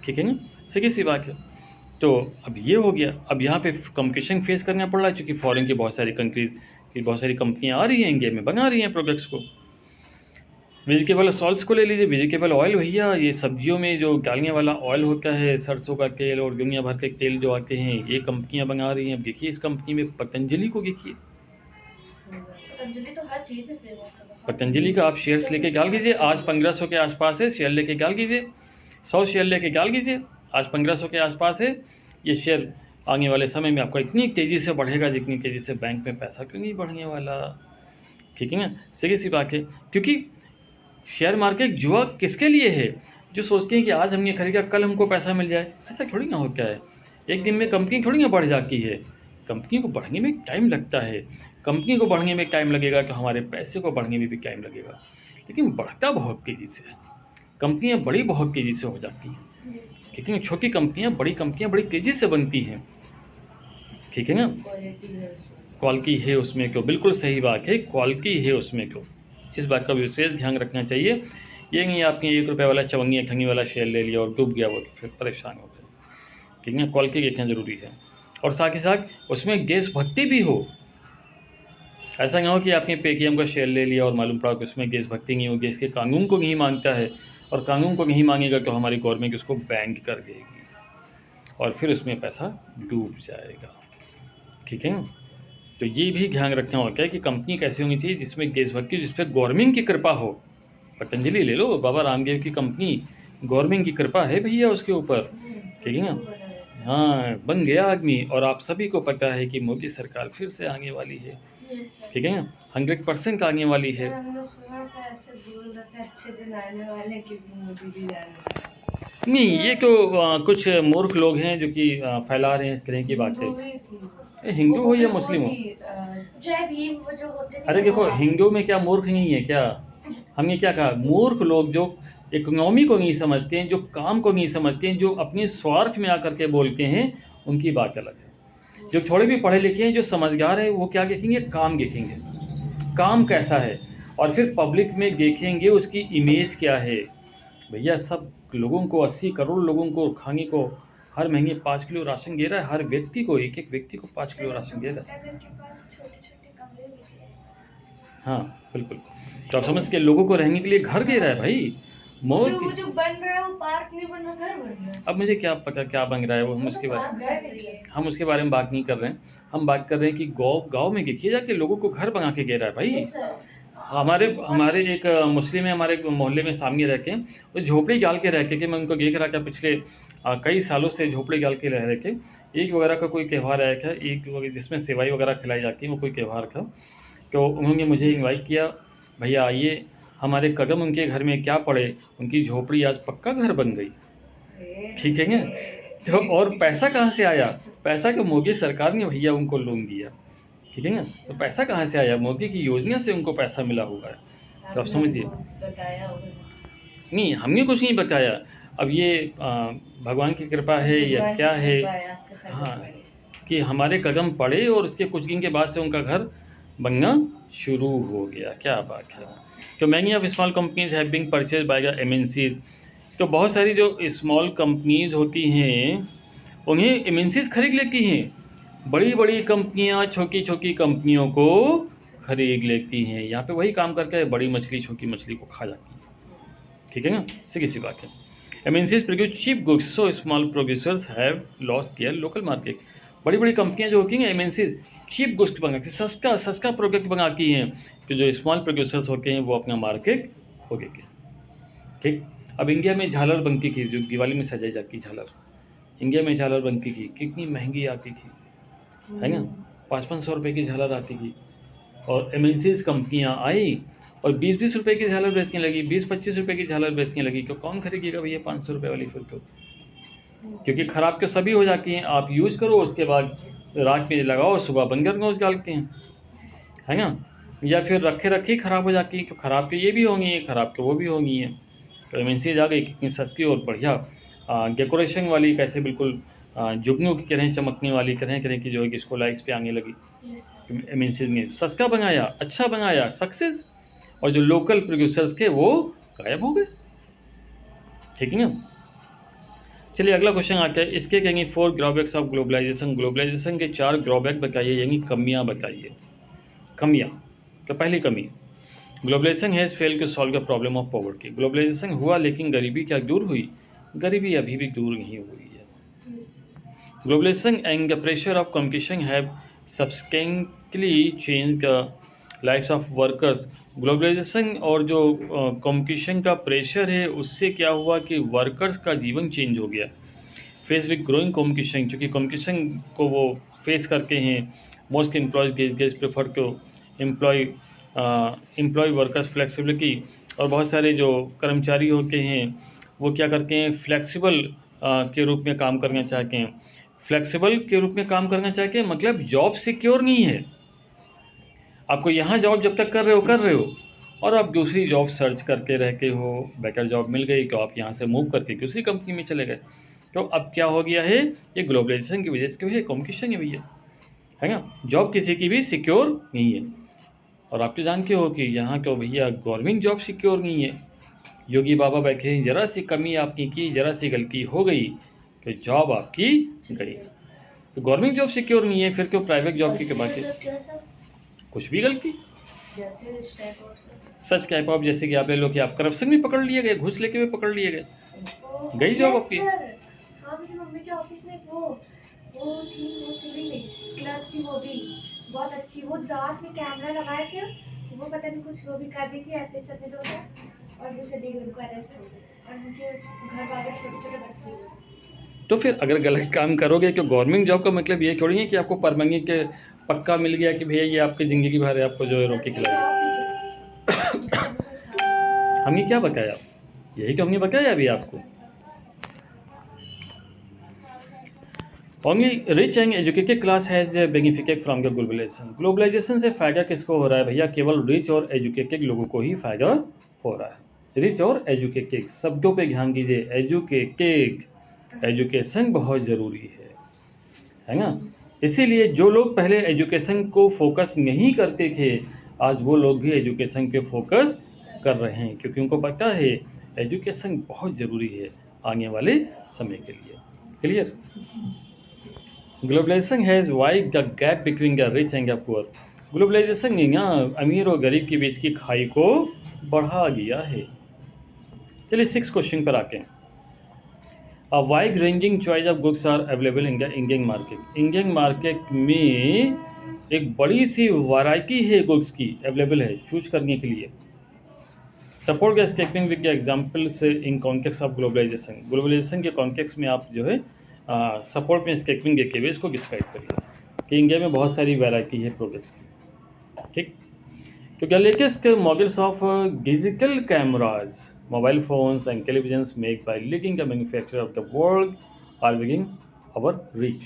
ठीक है ना। सीधी सी बात है। तो अब ये हो गया। अब यहाँ पे कंपटीशन फेस करना पड़ रहा है, चूँकि फॉरेन की बहुत सारी कंट्रीज़ कि बहुत सारी कंपनियां आ रही हैं इंडिया में, बना रही हैं प्रोडक्ट्स को। वेजिटेबल सॉल्ट्स को ले लीजिए, वेजिटेबल ऑयल भैया, ये सब्जियों में जो डालने वाला ऑयल होता है, सरसों का तेल और दुनिया भर के तेल जो आते हैं, ये कंपनियां बना रही हैं। अब देखिए इस कंपनी में पतंजलि को देखिए,
पतंजलि तो हर चीज में फेमस है।
पतंजलि का आप शेयर्स लेके डाल कीजिए, आज 1500 के आसपास है, शेयर लेके डाल कीजिए, 100 शेयर लेके डाल कीजिए, आज 1500 के आसपास है। ये शेयर आने वाले समय में आपका इतनी तेज़ी से बढ़ेगा जितनी तेज़ी से बैंक में पैसा क्यों नहीं बढ़ने वाला, ठीक है ना। सीधी सी बात है, क्योंकि शेयर मार्केट जुआ किसके लिए है? जो सोचते हैं कि आज हमने खरीदा कल हमको पैसा मिल जाए। ऐसा थोड़ी ना होता है, एक दिन में कंपनी थोड़ी ना बढ़ जाती है, कंपनी को बढ़ने में टाइम लगता है। कंपनी को बढ़ने में टाइम लगेगा तो हमारे पैसे को बढ़ने में भी टाइम लगेगा, लेकिन बढ़ता बहुत तेज़ी से है। कंपनियां बड़ी बहुत तेज़ी से हो जाती हैं, ठीक है ना। छोटी कंपनियां बड़ी तेज़ी से बनती हैं, ठीक है ना। क्वालिटी है उसमें क्यों, बिल्कुल सही बात है, क्वालिटी है उसमें क्यों, इस बात का विशेष ध्यान रखना चाहिए। ये नहीं आपने 1 रुपये वाला चवंगी अठंगी वाला शेयर ले लिया और डूब गया वो, तो फिर परेशान हो गए, ठीक है। क्वालिटी देखना ज़रूरी है, और साथ ही साथ उसमें देशभक्ति भी हो। ऐसा ना हो कि आपने पेटीएम का शेयर ले लिया और मालूम पड़ा कि उसमें देशभक्ति नहीं हो, देश के कानून को नहीं मानता है, और कानून को नहीं मांगेगा तो हमारी गवर्नमेंट उसको बैन कर देगी और फिर उसमें पैसा डूब जाएगा, ठीक है ना। तो ये भी ध्यान रखना होता है कि कंपनी कैसी होनी चाहिए जिसमें देशभक्ति, जिस पर गवर्नमेंट की कृपा हो। पतंजलि ले लो, बाबा रामदेव की कंपनी, गवर्नमेंट की कृपा है भैया उसके ऊपर, ठीक है ना। हाँ, बन गया आदमी, और आप सभी को पता है कि मोदी सरकार फिर से आने वाली है, ठीक है ना, 100% आने वाली है। नहीं, ये तो कुछ मूर्ख लोग हैं जो कि फैला रहे हैं इस तरह की बातें। हिंदू हो या मुस्लिम हो,
जय भीम वो जो होते थे।
अरे देखो, हिंदू में क्या मूर्ख नहीं है क्या? हमने क्या कहा? मूर्ख लोग जो इकोनॉमी को नहीं समझते हैं, जो काम को नहीं समझते हैं, जो अपने स्वार्थ में आकर के बोलते हैं, उनकी बात अलग है। जो थोड़े भी पढ़े लिखे हैं, जो समझदार हैं, वो क्या देखेंगे? काम देखेंगे, काम कैसा है, और फिर पब्लिक में देखेंगे उसकी इमेज क्या है। भैया सब लोगों को, 80 करोड़ लोगों को खाने को हर महीने 5 किलो राशन दे रहा है, हर व्यक्ति को, एक व्यक्ति को 5 किलो राशन दे रहा है। हाँ बिल्कुल, तो आप समझ के लोगों को रहने के लिए घर दे रहा है भाई।
वो जो बन रहा है वो पार्क नहीं बन रहा, घर बन रहा है।
अब मुझे क्या पता क्या बन रहा है वो, हम उसके बारे में बात नहीं कर रहे हैं। हम बात कर रहे हैं कि गाँव में देखिए जाके लोगों को घर बना के दे रहा है भाई। हमारे एक मुस्लिम है, हमारे मोहल्ले में सामने रह के, वो झोपड़ी डाल के रह के, मैं उनको देख रहा था पिछले कई सालों से झोपड़ी डाल के रह के। ईद वगैरह का कोई त्यौहार आया था, ईद जिसमें सेवाई वगैरह खिलाई जाती है, वो कोई त्यौहार था, तो उन्होंने मुझे इनवाइट किया, भैया आइए, हमारे कदम उनके घर में क्या पड़े, उनकी झोपड़ी आज पक्का घर बन गई, ठीक है ना। तो और पैसा कहाँ से आया? पैसा तो मोदी सरकार ने भैया उनको लोन दिया, ठीक है ना। तो पैसा कहाँ से आया? मोदी की योजना से उनको पैसा मिला हुआ है, तो आप समझिए। नहीं, हमने कुछ नहीं बताया, अब ये भगवान की कृपा है या क्या है, हाँ, कि हमारे कदम पड़े और उसके कुछ दिन के बाद से उनका घर बनना शुरू हो गया। क्या बात है। तो many of small companies have been purchase by the MNCs. तो बहुत सारी जो स्मॉल कंपनीज होती हैं उन्हें एमएनसीज खरीद लेती हैं, बड़ी बड़ी कंपनियां छोटी छोटी कंपनियों को खरीद लेती हैं। यहाँ पे वही काम करके बड़ी मछली छोटी मछली को खा जाती है, ठीक है ना, सीधी सी बात है। MNCs produce cheap goods, so small producers have lost their local market. बड़ी बड़ी कंपनियां जो होती हैं एमएनसीज चीप गुड्स बनाती हैं, सस्ता प्रोडक्ट बनाती हैं, तो जो स्मॉल प्रोड्यूसर्स होते हैं वो अपना मार्केट खो देते हैं, ठीक। अब इंडिया में झालर बनती थी, जो दिवाली में सजाई जाती झालर, इंडिया में झालर बनती थी, कितनी महंगी आती थी, है ना, 500-500 रुपये की झालर आती थी। और एमएनसीज कंपनियां आई और 20-20 रुपये की झालर बेचने लगी, 20-25 रुपये की झालर बेचने लगी। तो कौन खरीदेगा भैया 500 रुपये वाली फिर तो, क्योंकि ख़राब के सभी हो जाती हैं। आप यूज़ करो, उसके बाद रात में लगाओ, सुबह बंद कर दो उस डालते हैं, है ना, या फिर रखे ख़राब हो जाती है। तो ख़राब के ये भी होंगी है, ख़राब के वो भी होंगी है। तो एमएनसीज आ गई, कितनी सस्ती और बढ़िया डेकोरेशन वाली, कैसे बिल्कुल जुगनू की तरह चमकने वाली तरह की जो है कि इसको लाइट्स पे आने लगी। एमएनसीज ने सस्ता बनाया, अच्छा बनाया, सक्सेस, और जो लोकल प्रोड्यूसर्स थे वो गायब हो गए, ठीक है ना। चलिए अगला क्वेश्चन आता है, इसके कहेंगे 4 ड्रॉबैक्स ऑफ ग्लोबलाइजेशन। ग्लोबलाइजेशन के 4 ड्रॉबैक बताइए, यानी कमियां बताइए। कमियाँ। तो पहली कमी, globalisation has fail to solve the problem of poverty. Globalisation हुआ लेकिन गरीबी क्या दूर हुई? गरीबी अभी भी दूर नहीं हुई है।
Yes.
Globalization and the pressure of competition have substantially changed the lives of workers. Globalisation और जो कंपटीशन का प्रेशर है उससे क्या हुआ कि वर्कर्स का जीवन चेंज हो गया। फेस विद ग्रोइंग कंपटीशन, क्योंकि कंपटीशन को वो फेस करते हैं, most employers these days prefer to employ employ workers flexibility. और बहुत सारे जो कर्मचारी होते हैं वो क्या करते हैं, फ्लेक्सिबल के रूप में काम करना चाहते हैं। फ्लेक्सिबल के रूप में काम करना चाहते हैं मतलब जॉब सिक्योर नहीं है। आपको यहाँ जॉब जब तक कर रहे हो और आप दूसरी जॉब सर्च करके रहते हो, बेटर जॉब मिल गई तो आप यहाँ से मूव करके दूसरी कंपनी में चले गए। तो अब क्या हो गया है, ये ग्लोबलाइजेशन की वजह से क्यों है, कॉम्पिटिशन है भैया, है ना। जॉब किसी की भी सिक्योर नहीं है। और आप तो जानते हो कि यहाँ क्यों भैया गवर्नमेंट जॉब सिक्योर नहीं है। योगी बाबा बैठे हैं, ज़रा सी कमी आपकी की, ज़रा सी गलती हो गई तो जॉब आपकी गई। तो गवर्नमेंट जॉब सिक्योर नहीं है, फिर क्यों प्राइवेट जॉब की बात है।
मतलब क्या सर?
कुछ भी गलती,
जैसे इस type of sir.
Such type of, जैसे कि आप ले लो कि आप करप्शन में पकड़ लिए गए, घूस लेके भी पकड़ लिए गए, गई जॉब आपकी।
सर, हाँ मेरी मम्मी के ऑफिस में वो थी, वो चली गई, क्लर्क थी वो भी, बहुत अच्छी। वो दांत में कैमरा लगाए थे, वो पता नहीं कुछ वो भी कर दी थी ऐसे सब जो होता है, और वो चली गई, उनको अरेस्ट हो गए और उनके घर वाले छोटे छोटे बच्चे हुए।
तो फिर अगर गलत काम करोगे तो गवर्नमेंट जॉब का मतलब ये थोड़ी है कि आपको परमानेंट के पक्का मिल गया कि भैया ये आपकी ज़िंदगी भर है, आपको जो है रोटी खिलाएगी। हमने क्या बताया, यही तो हमने बताया अभी आपको। Only rich and educated class has benefited from the globalisation. Globalisation से फ़ायदा किसको हो रहा है भैया, केवल रिच और एजुकेटेड लोगों को ही फ़ायदा हो रहा है। रिच और एजुकेटेड शब्दों पे ध्यान दीजिए, एजुकेटेड, एजुकेशन बहुत ज़रूरी है ना। इसीलिए जो लोग पहले एजुकेशन को फोकस नहीं करते थे आज वो लोग भी एजुकेशन पे फोकस कर रहे हैं, क्योंकि उनको पता है एजुकेशन बहुत ज़रूरी है आने वाले समय के लिए। Clear. Globalisation has wide the gap between the rich and the poor. Globalisation ने ना अमीर और गरीब के बीच की खाई को बढ़ा दिया है। चलिए 6 क्वेश्चन पर आते हैं। A wide ranging choice of goods are available in the Indian market. Indian market में एक बड़ी सी वैरायटी है गुड्स की अवेलेबल है चूज करने के लिए। Support the escaping with the examples in context of globalisation. Globalisation के कॉन्टेक्स्ट में आप जो है सपोर्ट में स्केपिंग देते हुए इसको डिस्क्राइब करिए कि इंडिया में बहुत सारी वैरायटी है प्रोडक्ट्स की। ठीक, तो क्या latest models of digital cameras, mobile phones and televisions made by leading the manufacturer of the world are within our reach।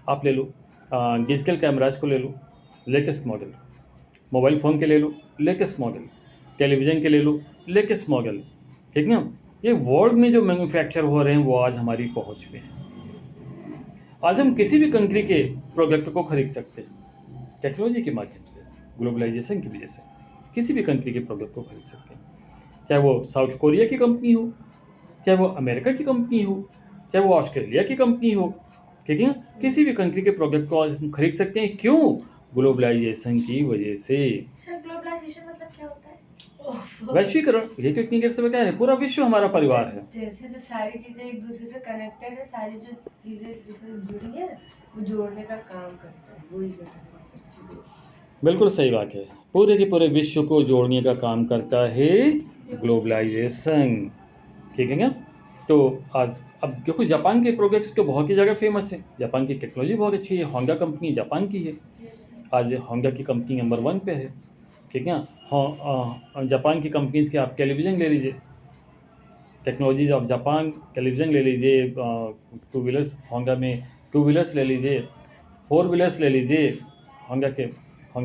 आप ले लो डिजिटल कैमराज को ले लो, लेटेस्ट मॉडल, मोबाइल फ़ोन के ले लो लेटेस्ट मॉडल, टेलीविज़न के ले लो लेटेस्ट मॉडल, ठीक ना। ये वर्ल्ड में जो मैन्युफैक्चर हो रहे हैं वो आज हमारी पहुंच में है। आज हम किसी भी कंट्री के प्रोडक्ट को खरीद सकते हैं टेक्नोलॉजी के माध्यम से, ग्लोबलाइजेशन की वजह से किसी भी कंट्री के प्रोडक्ट को खरीद सकते हैं, चाहे वो साउथ कोरिया की कंपनी हो, चाहे वो अमेरिका की कंपनी हो, चाहे वो ऑस्ट्रेलिया की कंपनी हो, ठीक है। किसी भी कंट्री के प्रोडक्ट को आज हम खरीद सकते हैं, क्यों, ग्लोबलाइजेशन की वजह से।
सर ग्लोबलाइजेशन मतलब क्या होता है?
वैश्वीकरण, ये क्यों इतनी देर से बता रहे हैं, पूरा विश्व हमारा परिवार है।
जैसे जो सारी चीजें एक दूसरे से कनेक्टेड है, सारी जो चीजें जिससे जुड़ी है वो जोड़ने का काम करता है, वही बताया सच्ची बात।
बिल्कुल सही बात है, पूरे के पूरे विश्व को जोड़ने का काम करता है ग्लोबलाइजेशन, ठीक है ना। तो आज अब देखो जापान के प्रोडक्ट्स तो बहुत ही जगह फेमस है, जापान की टेक्नोलॉजी बहुत अच्छी है, होंडा कंपनी जापान की है, आज होंडा की कंपनी नंबर 1 पे है, ठीक है। हाँ, जापान की कंपनीज के आप टेलीविज़न ले लीजिए, टेक्नोलॉजीज ऑफ जापान, टेलीविज़न ले लीजिए, टू व्हीलर्स होंडा में टू व्हीलर्स ले लीजिए, 4 व्हीलर्स ले लीजिए, होंडा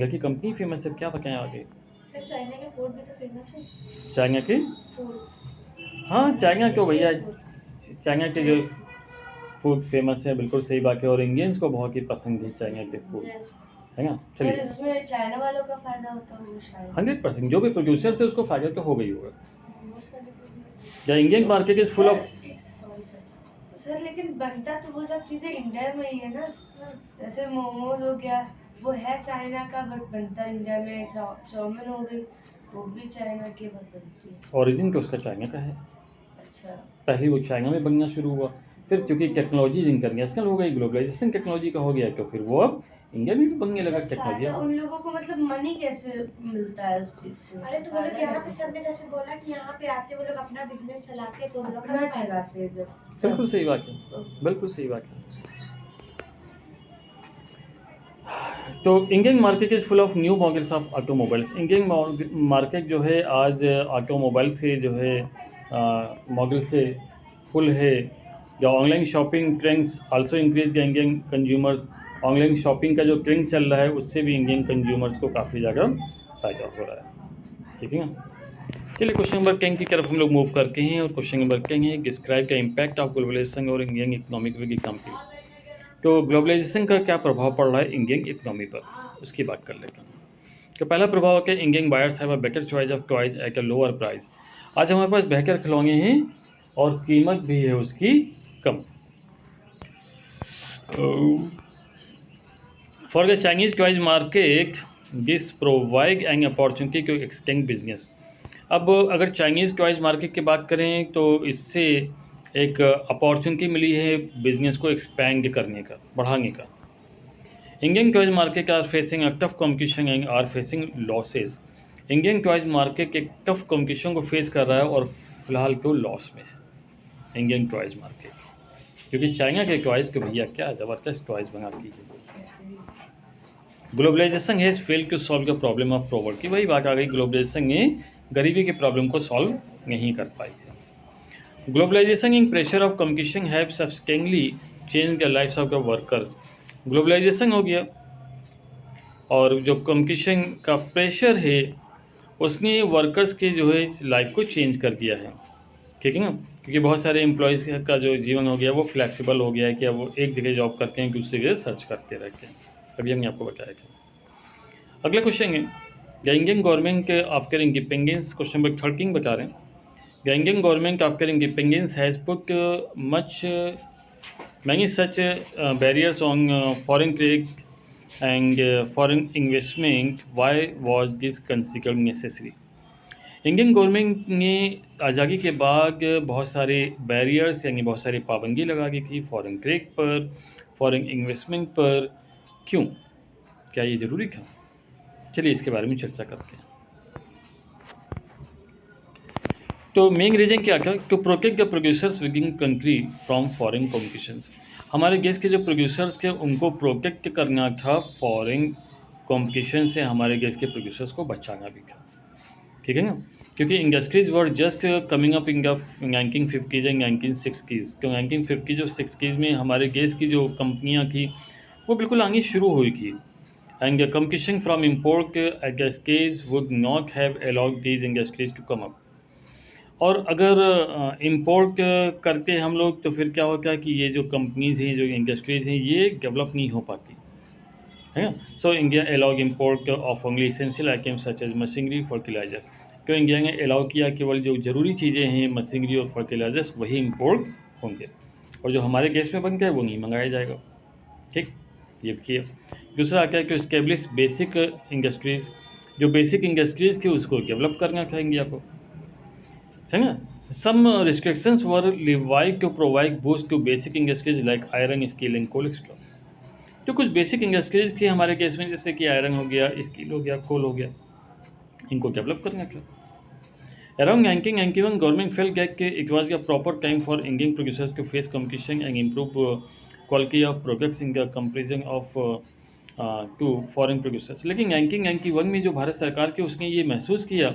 की कंपनी फेमस है। क्या बताएं आगे।
सर चाइना के फूड भी तो फेमस है।
चाइना के,
फूड,
हाँ चाइना क्यों भैया, चाइना के जो फूड फेमस है, बिल्कुल सही बात है, और इंडियंस को बहुत ही पसंद है चाइना के फूड, है ना।
सर
चलिए
इसमें चाइना वालों का फायदा होता होगा शायद।
100% जो भी प्रोड्यूसर से उसको फायदा तो हो गई होगा।
बहुत सारे food
the Indian market is full of,
sorry sir, लेकिन बनता तो वो सब चीजें इंडिया में ही है ना। जैसे मोमोज हो गया, वो है चाइना का बट बनता इंडिया में। चाउमीन हो गई, वो भी चाइना की बनती है।
ओरिजिन तो उसका चाइना का है,
अच्छा।
पहले वो चाइना में बनना शुरू हुआ, फिर चूंकि टेक्नोलॉजी इंटरनेशनल हो गई, ग्लोबलाइजेशन टेक्नोलॉजी का हो गया, तो फिर वो अब इंडिया में भी बनने लगा टेक्नोलॉजी।
फायदा उन लोगों को मतलब मनी कैसे मिलता है उस चीज से?
अरे तो वो लोग
फायदा
यहाँ पे
कैसे?
सबने जैसे बोला कि यहाँ पे आते वो लोग अपना बिजनेस चलाते हैं, तो उन लोग का
अपना
भी फायदा।
चलाते हैं जब
बिल्कुल सही बात है, बिल्कुल सही बात है। तो Indian market is full of new models of automobiles. Indian market जो है आज ऑटोमोबाइल से जो है मॉडल से फुल है। या online shopping trends also increase the Indian consumers. Online shopping का जो ट्रेंड चल रहा है उससे भी इंडियन कंज्यूमर्स को काफ़ी ज़्यादा फायदा हो रहा है, ठीक है ना। चलिए क्वेश्चन नंबर 10 की तरफ हम लोग मूव करते हैं, और क्वेश्चन नंबर 10 है describe the impact of globalisation और इंडियन इकोनॉमिक कंट्रीज। तो ग्लोबलाइजेशन का क्या प्रभाव पड़ रहा है इंडियन इकोनॉमी पर, उसकी बात कर लेते हैं। तो पहला प्रभाव है Indian buyers have a better choice of toys at a lower price. आज हमारे पास बेहतर खिलौने हैं और कीमत भी है उसकी कम। For the Chinese toys market this provide an opportunity to extend business. अब अगर चाइनीज़ टॉयज़ मार्केट की बात करें तो इससे एक अपॉर्चुनिटी मिली है बिजनेस को एक्सपैंड करने का, बढ़ाने का। Indian toys market are facing a tough competition and are facing losses. Indian toys market एक टफ कॉम्पिटिशन को फेस कर रहा है और फिलहाल तो लॉस में है इंडियन टॉयज़ मार्केट, क्योंकि चाइना के टॉयज़ के भैया क्या ज़बरदस्त टॉयज़ बनाती है। Globalisation has failed to solve the problem of poverty. वही बात आ गई, ग्लोबलाइजेशन ने गरीबी के प्रॉब्लम को सॉल्व नहीं कर पाई है। Globalisation in pressure of competition have substantially change the lives of the workers. Globalisation हो गया और जो कंपटीशन का प्रेशर है उसने वर्कर्स के जो है लाइफ को चेंज कर दिया है, ठीक है ना। क्योंकि बहुत सारे एम्प्लॉयज़ का जो जीवन हो गया वो फ्लैक्सिबल हो गया है कि अब वो एक जगह जॉब करते हैं, दूसरी जगह सर्च करते रहते हैं। अभी हमने आपको बताया था। अगला क्वेश्चन है the Indian government after independence, question number 13 बता रहे हैं। The Indian government after independence has put many such barriers on foreign trade and foreign investment. Why was this considered necessary? Indian government ने आज़ादी के बाद बहुत सारे बैरियर्स यानी बहुत सारी पाबंदी लगा दी थी फॉरेन ट्रेड पर, फॉरेन इन्वेस्टमेंट पर। क्यों, क्या ये ज़रूरी था? चलिए इसके बारे में चर्चा करते हैं। तो मेन रीज़न क्या था? To protect the producers within country from foreign competition. हमारे देश के जो प्रोड्यूसर्स थे उनको प्रोटेक्ट करना था फॉरेन कॉम्पिटिशन से, हमारे देश के प्रोड्यूसर्स को बचाना भी था, ठीक है ना। क्योंकि industries were just coming up in the 1950s and 1960s। तो 1950 और 60s में हमारे देश की जो कंपनियां थी वो बिल्कुल आनी शुरू हुई थी, and the competition from import industries would not have allowed these industries to come up. और अगर इम्पोर्ट करते हम लोग तो फिर क्या होता है कि ये जो कंपनीज हैं, जो इंडस्ट्रीज़ हैं, ये डेवलप नहीं हो पाती है ना। So India allowed import of only essential items such as machinery, fertiliser. तो इंडिया ने अलाउ किया केवल जो ज़रूरी चीज़ें हैं, मशीनरी और फर्टिलाइजर्स, वही इम्पोर्ट होंगे, और जो हमारे देश में बनता है वो नहीं मंगाया जाएगा, ठीक। ये किया। दूसरा क्या है कि इस्टेब्लिश बेसिक इंडस्ट्रीज़, जो बेसिक इंडस्ट्रीज़ थी उसको डेवलप करना था इंडिया को, है ना। Some restrictions were levied to provide boost to basic industries like iron, steel and coal extra. तो कुछ बेसिक इंडस्ट्रीज थी हमारे केस में, जैसे कि आयरन हो गया, स्टील हो गया, कोल हो गया, इनको डेवलप करना था। Around 1991 government felt that it was a proper time for Indian producers to face competition and improve quality of products in the comparison of to foreign producers. लेकिन 1991 में जो भारत सरकार की उसने ये महसूस किया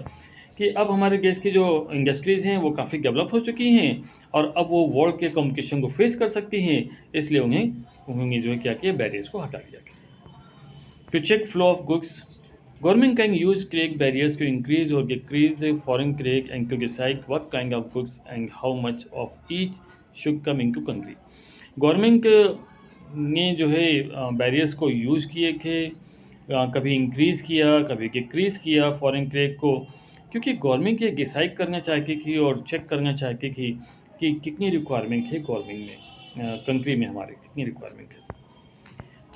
कि अब हमारे देश की जो इंडस्ट्रीज़ हैं वो काफ़ी डेवलप हो चुकी हैं और अब वो वर्ल्ड के कंपटीशन को फेस कर सकती हैं, इसलिए उन्होंने जो है क्या किया, बैरियर्स को हटा दिया। To check flow of goods, government can use trade barriers to increase और decrease foreign trade and to decide what kind of goods and how much of each should come into country. Government ने जो है बैरियर्स को यूज़ किए थे, कभी इंक्रीज़ किया, कभी डिक्रीज़ किया फॉरेन ट्रेड को, क्योंकि गवर्नमेंट ये डिसाइड करना चाहती थी और चेक करना चाहती थी कि कितनी रिक्वायरमेंट है गवर्नमेंट में, कंट्री में हमारे कितनी रिक्वायरमेंट है।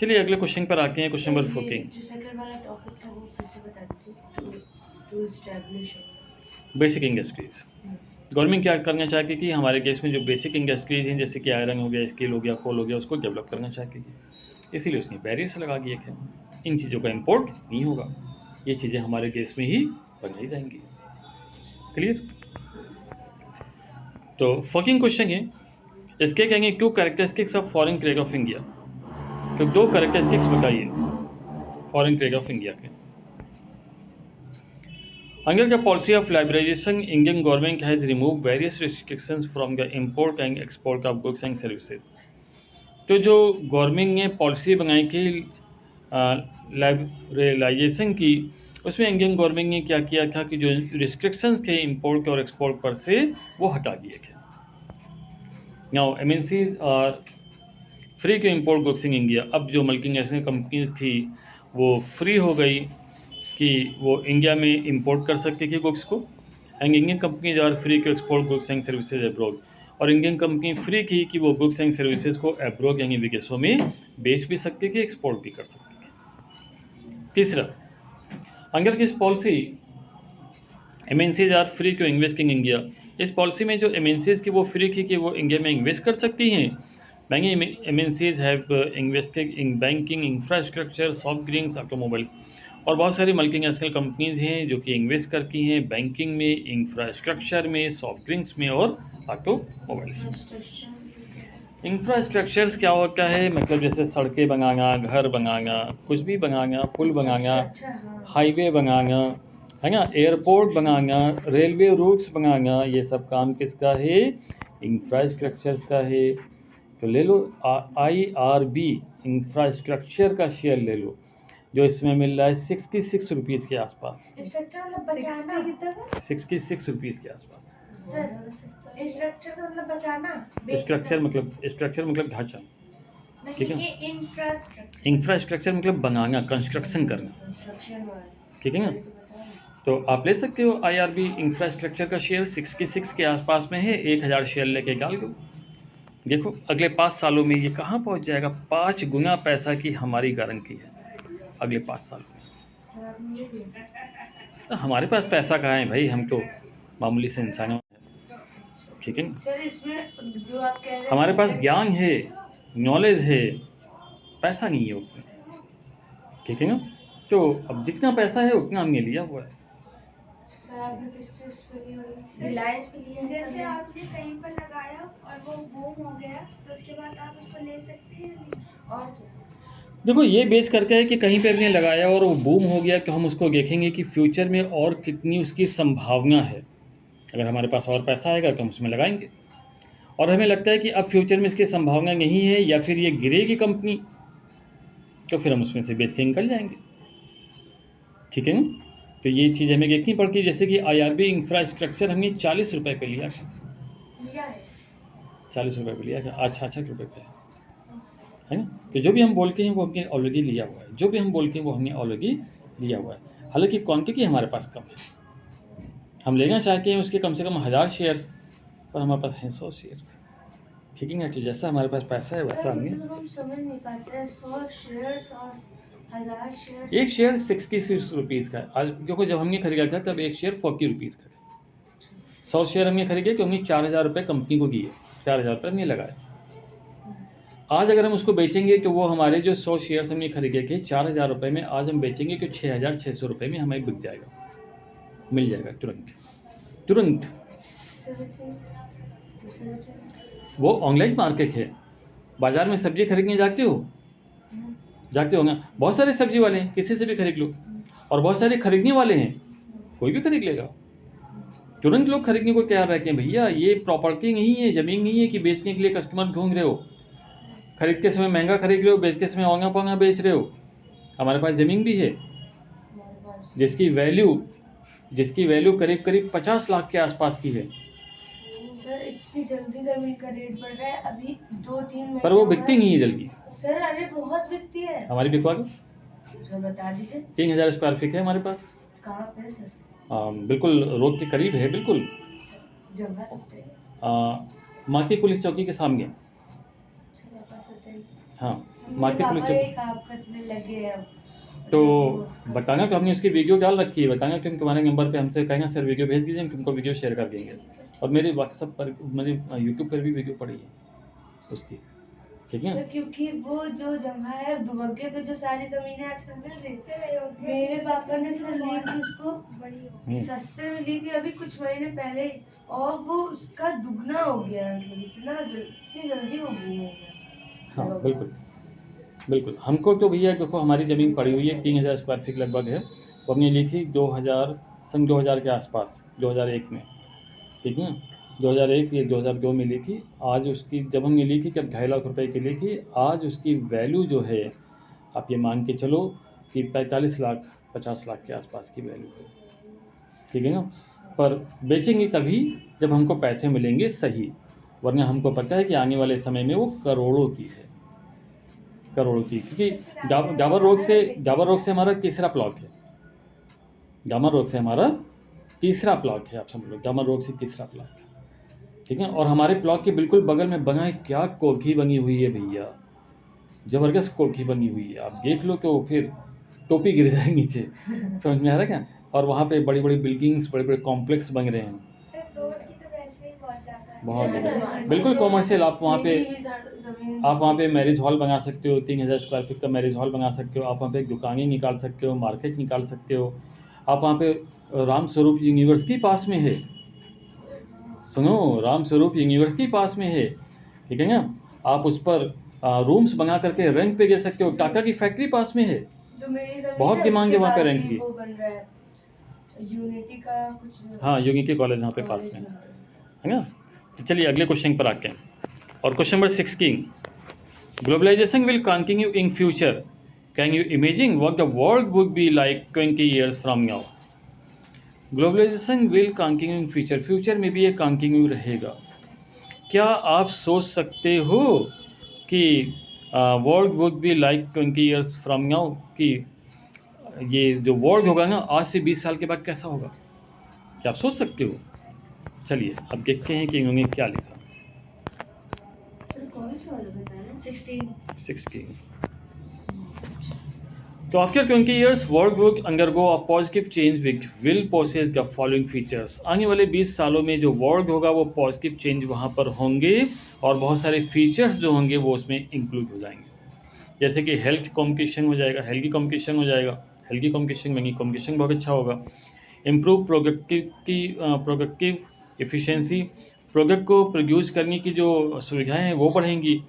चलिए अगले क्वेश्चन पर आते हैं, क्वेश्चन नंबर
ये
14।
जो सेकंड वाला टॉपिक था वो फिर से बता दीजिए। To establish.
Basic industries. Government क्या करना चाहती थी, हमारे देश में जो बेसिक इंडस्ट्रीज हैं जैसे कि आयरन हो गया, स्टील हो गया, कोल हो गया, उसको डेवलप करना चाहती थी, इसीलिए उसने बैरियर्स लगा दिए थे। इन चीज़ों का इम्पोर्ट नहीं होगा, ये चीज़ें हमारे देश में ही बनाई जाएंगी। क्लियर? तो 14 क्वेश्चन है, इसके कहेंगे 2 characteristics of foreign trade off India. तो 2 कैरेक्टरिस्टिक्स बताइए फॉरेन ट्रेड ऑफ इंडिया के। Under the policy of liberalization, Indian government has removed various restrictions from the import and export of goods and services. तो जो गवर्नमेंट ने पॉलिसी बनाई थी लाइब्रेलाइजेशन की, उसमें इंडियन गवर्नमेंट ने क्या किया था कि जो रिस्ट्रिक्शंस थे इंपोर्ट और एक्सपोर्ट पर से वो हटा दिए थे। Now MNCs are free to import goods in India. अब जो मल्टीनेशनल कंपनीज थी वो फ्री हो गई कि वो इंडिया में इंपोर्ट कर सकती थी गुड्स को, and Indian companies are free to export goods and services abroad. और इंडियन कंपनी फ्री थी कि वो गुड्स एंड सर्विसेज को अब्रॉड यानी विदेशों में बेच भी सकती थी, एक्सपोर्ट भी कर सकती थी। तीसरा, under this policy MNCs are free to invest in India. इस पॉलिसी में जो एमएनसीज की वो फ्री थी कि वो इंडिया में इन्वेस्ट कर सकती हैं। Many MNCs have invested in banking, infrastructure, soft drinks, automobiles। और बहुत सारी मल्टीनेशनल कंपनीज हैं जो कि इन्वेस्ट करती हैं बैंकिंग में, इंफ्रास्ट्रक्चर में, सॉफ्ट ड्रिंक्स में और ऑटोमोबाइल्स। इंफ्रास्ट्रक्चर्स क्या होता है, मतलब जैसे सड़कें बनाना, घर बनाना, कुछ भी बनाना, पुल बनाना, हाईवे बनाना, है ना, एयरपोर्ट बनाना, रेलवे रूट्स बनाना, ये सब काम किसका है, इंफ्रास्ट्रक्चर्स का है। तो ले लो IRB इंफ्रास्ट्रक्चर का शेयर ले लो, जो इसमें मिल रहा है 66 रुपीज़ के आसपास।
स्ट्रक्चर मतलब बचाना कितना सर?
66 रुपीज़ के आसपास।
सर स्ट्रक्चर का मतलब बचाना,
स्ट्रक्चर मतलब ढांचा, ठीक है।
इंफ्रास्ट्रक्चर,
इंफ्रास्ट्रक्चर मतलब बनाना, कंस्ट्रक्शन करना, ठीक है ना। तो आप ले सकते हो IRB इंफ्रास्ट्रक्चर का शेयर 66 के आसपास में है, 1000 शेयर लेके डाल दो। देखो अगले 5 सालों में ये कहाँ पहुँच जाएगा, 5 गुना पैसा की हमारी गारंटी है अगले 5 साल में। तो हमारे पास पैसा कहाँ है भाई, हम तो मामूली से इंसान हैं, ठीक है।
सर इसमें जो आप कह रहे हैं,
हमारे पास ज्ञान है, नॉलेज है, पैसा नहीं है उतना, ठीक है ना। तो अब जितना पैसा है उतना हमने लिया हुआ है।
सर आपने किस चीज़ पे लिया है?
रिलायंस पे लिया है।
जैसे आपने कहीं पर लगाया और वो बूम हो गया तो उसके बाद आप उसको ले सकते हैं या नहीं?
और क्या?
देखो ये बेच करके है कि कहीं पे हमने लगाया और वो बूम हो गया तो हम उसको देखेंगे कि फ्यूचर में और कितनी उसकी संभावना है। अगर हमारे पास और पैसा आएगा तो हम उसमें लगाएंगे, और हमें लगता है कि अब फ्यूचर में इसकी संभावना नहीं है या फिर ये गिरेगी कंपनी, तो फिर हम उसमें से बेच के निकल जाएंगे, ठीक है ना। तो ये चीज़ हमें देखनी पड़ती है। जैसे कि IRB इंफ्रास्ट्रक्चर हमने 40 रुपये पे लिया,
लिया है
40 रुपये पे लिया था, आज 66 रुपये पे है ना। तो जो भी हम बोलते हैं वो हमने ऑलरेडी लिया हुआ है, जो भी हम बोलते हैं वो हमने ऑलरेडी लिया हुआ है। हालांकि क्वांटिटी हमारे पास कम है, हम लेना चाहते हैं उसके कम से कम 1000 शेयर्स, पर हमारे पास हैं 100 शेयर्स, ठीक है ना। तो जैसा हमारे पास पैसा है वैसा हमने।
मतलब हम समझ नहीं पाते हैं 100 शेयर्स और 1000 शेयर्स।
एक शेयर 66 रुपीज़ का है आज, क्योंकि जब हमने खरीदा था तब एक शेयर 40 रुपीज़ का था। 100 शेयर हमने खरीदे तो हमने 4000 रुपये कंपनी को दिए, 4000 रुपये हमने लगाए। आज अगर हम उसको बेचेंगे तो वो हमारे जो 100 शेयर्स हमने खरीदे थे 4000 रुपये में, आज हम बेचेंगे तो 6600 रुपये में हमें बिक जाएगा, मिल जाएगा तुरंत। वो ऑनलाइन मार्केट है, बाज़ार में सब्जी खरीदने जाते हो ना, बहुत सारे सब्जी वाले हैं, किसी से भी खरीद लो, और बहुत सारे खरीदने वाले हैं, कोई भी खरीद लेगा। तुरंत लोग खरीदने को तैयार रहते हैं। भैया ये प्रॉपर्टी नहीं है, ज़मीन नहीं है कि बेचने के लिए कस्टमर ढूंढ रहे हो, खरीदते समय महंगा खरीद रहे हो, बेचते समय महंगा पौंगा बेच रहे हो। हमारे पास ज़मीन भी है जिसकी वैल्यू करीब 50 लाख के आसपास की है,
सर इतनी जल्दी जमीन का रेट बढ़ रहा है, अभी 2-3 महीने
पर वो बिकती नहीं है जल्दी।
सर अरे बहुत बिकती है।
हमारी बिकवा दो,
सर बता दीजिए
3000 स्क्वायर फीट है हमारे पास।
कहाँ पे है सर?
बिल्कुल रोड के करीब है, बिल्कुल
जमा सकते हैं
माटी पुलिस चौकी के सामने।
सर आप आ सकते हैं।
हाँ मार्केट
पापा
पोल्यूशन।
एक आप करने लगे अब
तो बताना कि हमने उसकी वीडियो डाल रखी है, बताना कि तुम्हारे नंबर पे हमसे कहेंगे सर वीडियो भेज दीजिए, हम तुमको वीडियो शेयर कर देंगे। और मेरे व्हाट्सएप पर, मेरे यूट्यूब पर भी वीडियो पड़ी है उसकी, ठीक है।
सर क्योंकि वो जो जगह है दुबग्गे पे जो सारी जमीनें आजकल मिल रही थी, मेरे पापा ने सर ली थी उसको,
बड़ी हो
सस्ते में ली थी अभी कुछ महीने पहले ही, और वो उसका दुगना हो गया, मतलब इतनी जल्दी वो बूम हो गया।
हाँ बिल्कुल बिल्कुल। हमको तो भैया देखो हमारी ज़मीन पड़ी हुई है 3000 स्क्वायर फीट लगभग है, वो हमने ली थी 2000 के आसपास, 2001 में, ठीक है। 2001 या 2002 में ली थी। आज उसकी जब हमने ली थी तब 2.5 लाख रुपए की ली थी। आज उसकी वैल्यू जो है आप ये मान के चलो कि 45 लाख 50 लाख के आसपास की वैल्यू है, ठीक है ना। पर बेचेंगे तभी जब हमको पैसे मिलेंगे सही, वरना हमको पता है कि आने वाले समय में वो करोड़ों की है, करोड़ों की। क्योंकि गावर रोड से हमारा तीसरा प्लॉट है, गामा रोड से हमारा तीसरा प्लॉट है, आप समझ लो गामा रोड से तीसरा प्लॉट, ठीक है। और हमारे प्लॉट के बिल्कुल बगल में बना है, क्या कोठी बनी हुई है भैया, ज़बरदस्त कोठी बनी हुई है, आप देख लो तो फिर टोपी गिर जाए नीचे, समझ में आ रहा है क्या। और वहाँ पे बड़ी बड़ी बिल्डिंग्स, बड़े बड़े कॉम्प्लेक्स बन रहे हैं,
सिर्फ रोड की तो वैसे ही बहुत ज़्यादा है।
बहुत
Yes,
ज़्यादा,
sir.
बिल्कुल कॉमर्शियल। आप वहाँ पे
मेरी भी जमीन
आप वहाँ पे मैरिज हॉल बना सकते हो, 3000 स्क्वायर फीट का मैरिज हॉल बना सकते हो। आप वहाँ पे दुकानें निकाल सकते हो, मार्केट निकाल सकते हो। आप वहाँ पे राम स्वरूप यूनिवर्सिटी पास में है, सुनो, राम स्वरूप यूनिवर्सिटी पास में है, ठीक है ना। आप उस पर रूम्स बना करके रेंट पे दे सकते हो। टाटा की फैक्ट्री पास में है,
जो मेरी जमीन
बहुत
है,
डिमांड है
उसके
वहाँ पे
बाद
रेंट
भी
की।
वो बन रहा है यूनिटी का कुछ,
हाँ, यूनिटी कॉलेज वहाँ पे पास
कॉलेज
में
बन रहा है।
है ना। तो चलिए अगले क्वेश्चन पर आते हैं। और question number 16, globalisation will continue in future, can you imagine what the world would be like 20 years from now. Globalisation will continue in future, future में भी ये कंटिन्यू रहेगा। क्या आप सोच सकते हो कि world would be like 20 years from now, कि ये जो वर्ल्ड होगा ना आज से 20 साल के बाद कैसा होगा, क्या आप सोच सकते हो। चलिए अब देखते हैं कि इन्होंने क्या लिखा।
सर कौन सा वाला बताया? 16।
तो after 20 years world would undergo a positive change which will possess the following features. आने वाले 20 सालों में जो वर्ल्ड होगा वो पॉजिटिव चेंज वहाँ पर होंगे, और बहुत सारे फीचर्स जो होंगे वो उसमें इंक्लूड हो जाएंगे। जैसे कि हेल्थ कम्युनिकेशन हो जाएगा, हेल्दी कम्युनिकेशन हो जाएगा, हेल्दी कम्युनिकेशन में कम्युनिकेशन बहुत अच्छा होगा। इम्प्रूव प्रोडक्टिव एफिशिएंसी, प्रोडक्ट को प्रोड्यूस करने की जो सुविधाएं हैं वो बढ़ेंगी।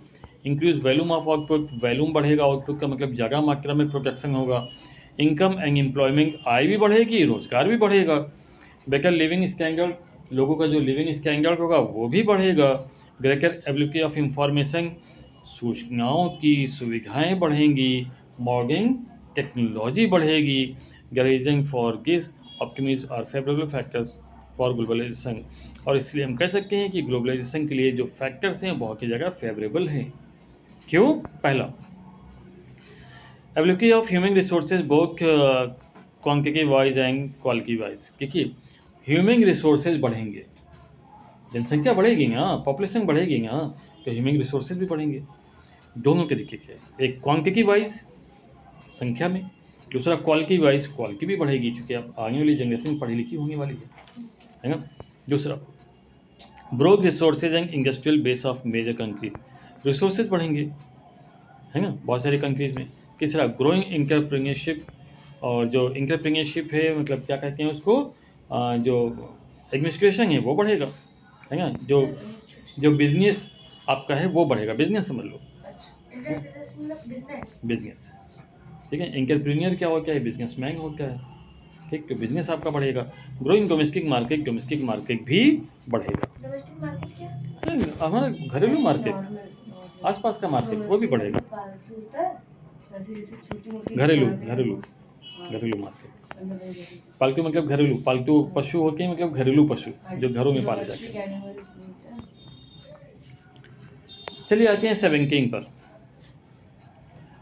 Increase volume of output, volume बढ़ेगा, आउटपुट का मतलब ज़्यादा मात्रा में प्रोडक्शन होगा। इनकम एंड एम्प्लॉयमेंट, आय भी बढ़ेगी, रोजगार भी बढ़ेगा। बेटर लिविंग स्टैंडर्ड, लोगों का जो लिविंग स्टैंडर्ड होगा वो भी बढ़ेगा। ग्रेटर एबिलिटी ऑफ इंफॉर्मेशन, सूचनाओं की सुविधाएं बढ़ेंगी। मॉडर्न टेक्नोलॉजी बढ़ेगी। गैरेजिंग फॉर गिस ऑप्टिमिज्म और फेवरेबल फैक्टर्स फॉर ग्लोबलाइजेशन। और इसलिए हम कह सकते हैं कि ग्लोबलाइजेशन के लिए जो फैक्टर्स हैं बहुत ही जगह फेवरेबल हैं। क्यों? पहला, ability of human resources both quantity wise and quality wise. देखिए ह्यूमन रिसोर्सेज बढ़ेंगे, जनसंख्या बढ़ेगी ना, पॉपुलेशन बढ़ेगी ना, तो ह्यूमन रिसोर्सेज भी बढ़ेंगे। दोनों तरीके के, एक क्वांटिटी वाइज संख्या में, दूसरा क्वालिटी वाइज, क्वालिटी भी बढ़ेगी क्योंकि अब आने वाली जनरेशन पढ़ी लिखी होने वाली है ना। दूसरा, broad resources and industrial base of major countries, resources बढ़ेंगे है ना बहुत सारी कंट्रीज में। तीसरा, ग्रोइंग इंटरप्रेन्योरशिप, और जो इंटरप्रेन्योरशिप है मतलब क्या कहते हैं उसको, जो एडमिनिस्ट्रेशन है वो बढ़ेगा है ना। जो बिजनेस आपका है वो बढ़ेगा, बिजनेस समझ लो, बिजनेस, ठीक है। एंटरप्रेन्योर क्या होता है, बिजनेसमैन होता है, ठीक। तो बिजनेस आपका बढ़ेगा। ग्रोइंग डोमेस्टिक मार्केट भी बढ़ेगा।
डोमेस्टिक मार्केट क्या?
हमारा घरेलू मार्केट, आसपास का मार्केट वो भी बढ़ेगा।
पालतू होता है वैसे, जैसे छोटी मोटी
घरेलू
दुकानें,
मार्केट, पालतू मतलब घरेलू, पालतू पशु होते हैं मतलब घरेलू पशु जो घरों में पाले जाते हैं। चलिए आते हैं 17 पर।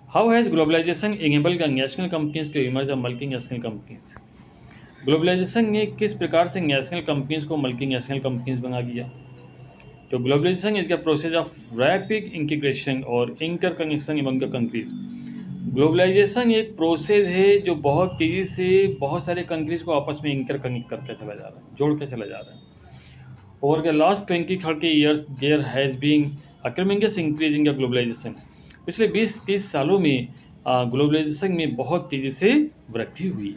How has globalisation enabled national companies to emerge multinational companies. Globalisation ने किस प्रकार से नेशनल कंपनीज को मल्टी नेशनल कंपनीज बना दिया। तो globalisation is the process of rapid integration और interconnection among the countries. Globalisation एक प्रोसेस है जो बहुत तेज़ी से बहुत सारे कंट्रीज़ को आपस में इंटर कनेक्ट करके चला जा रहा है, जोड़ के चला जा रहा है। Over the last 20-30 years there has been a tremendous increase in the globalisation. पिछले 20-30 सालों में ग्लोबलाइजेशन में बहुत तेज़ी से वृद्धि हुई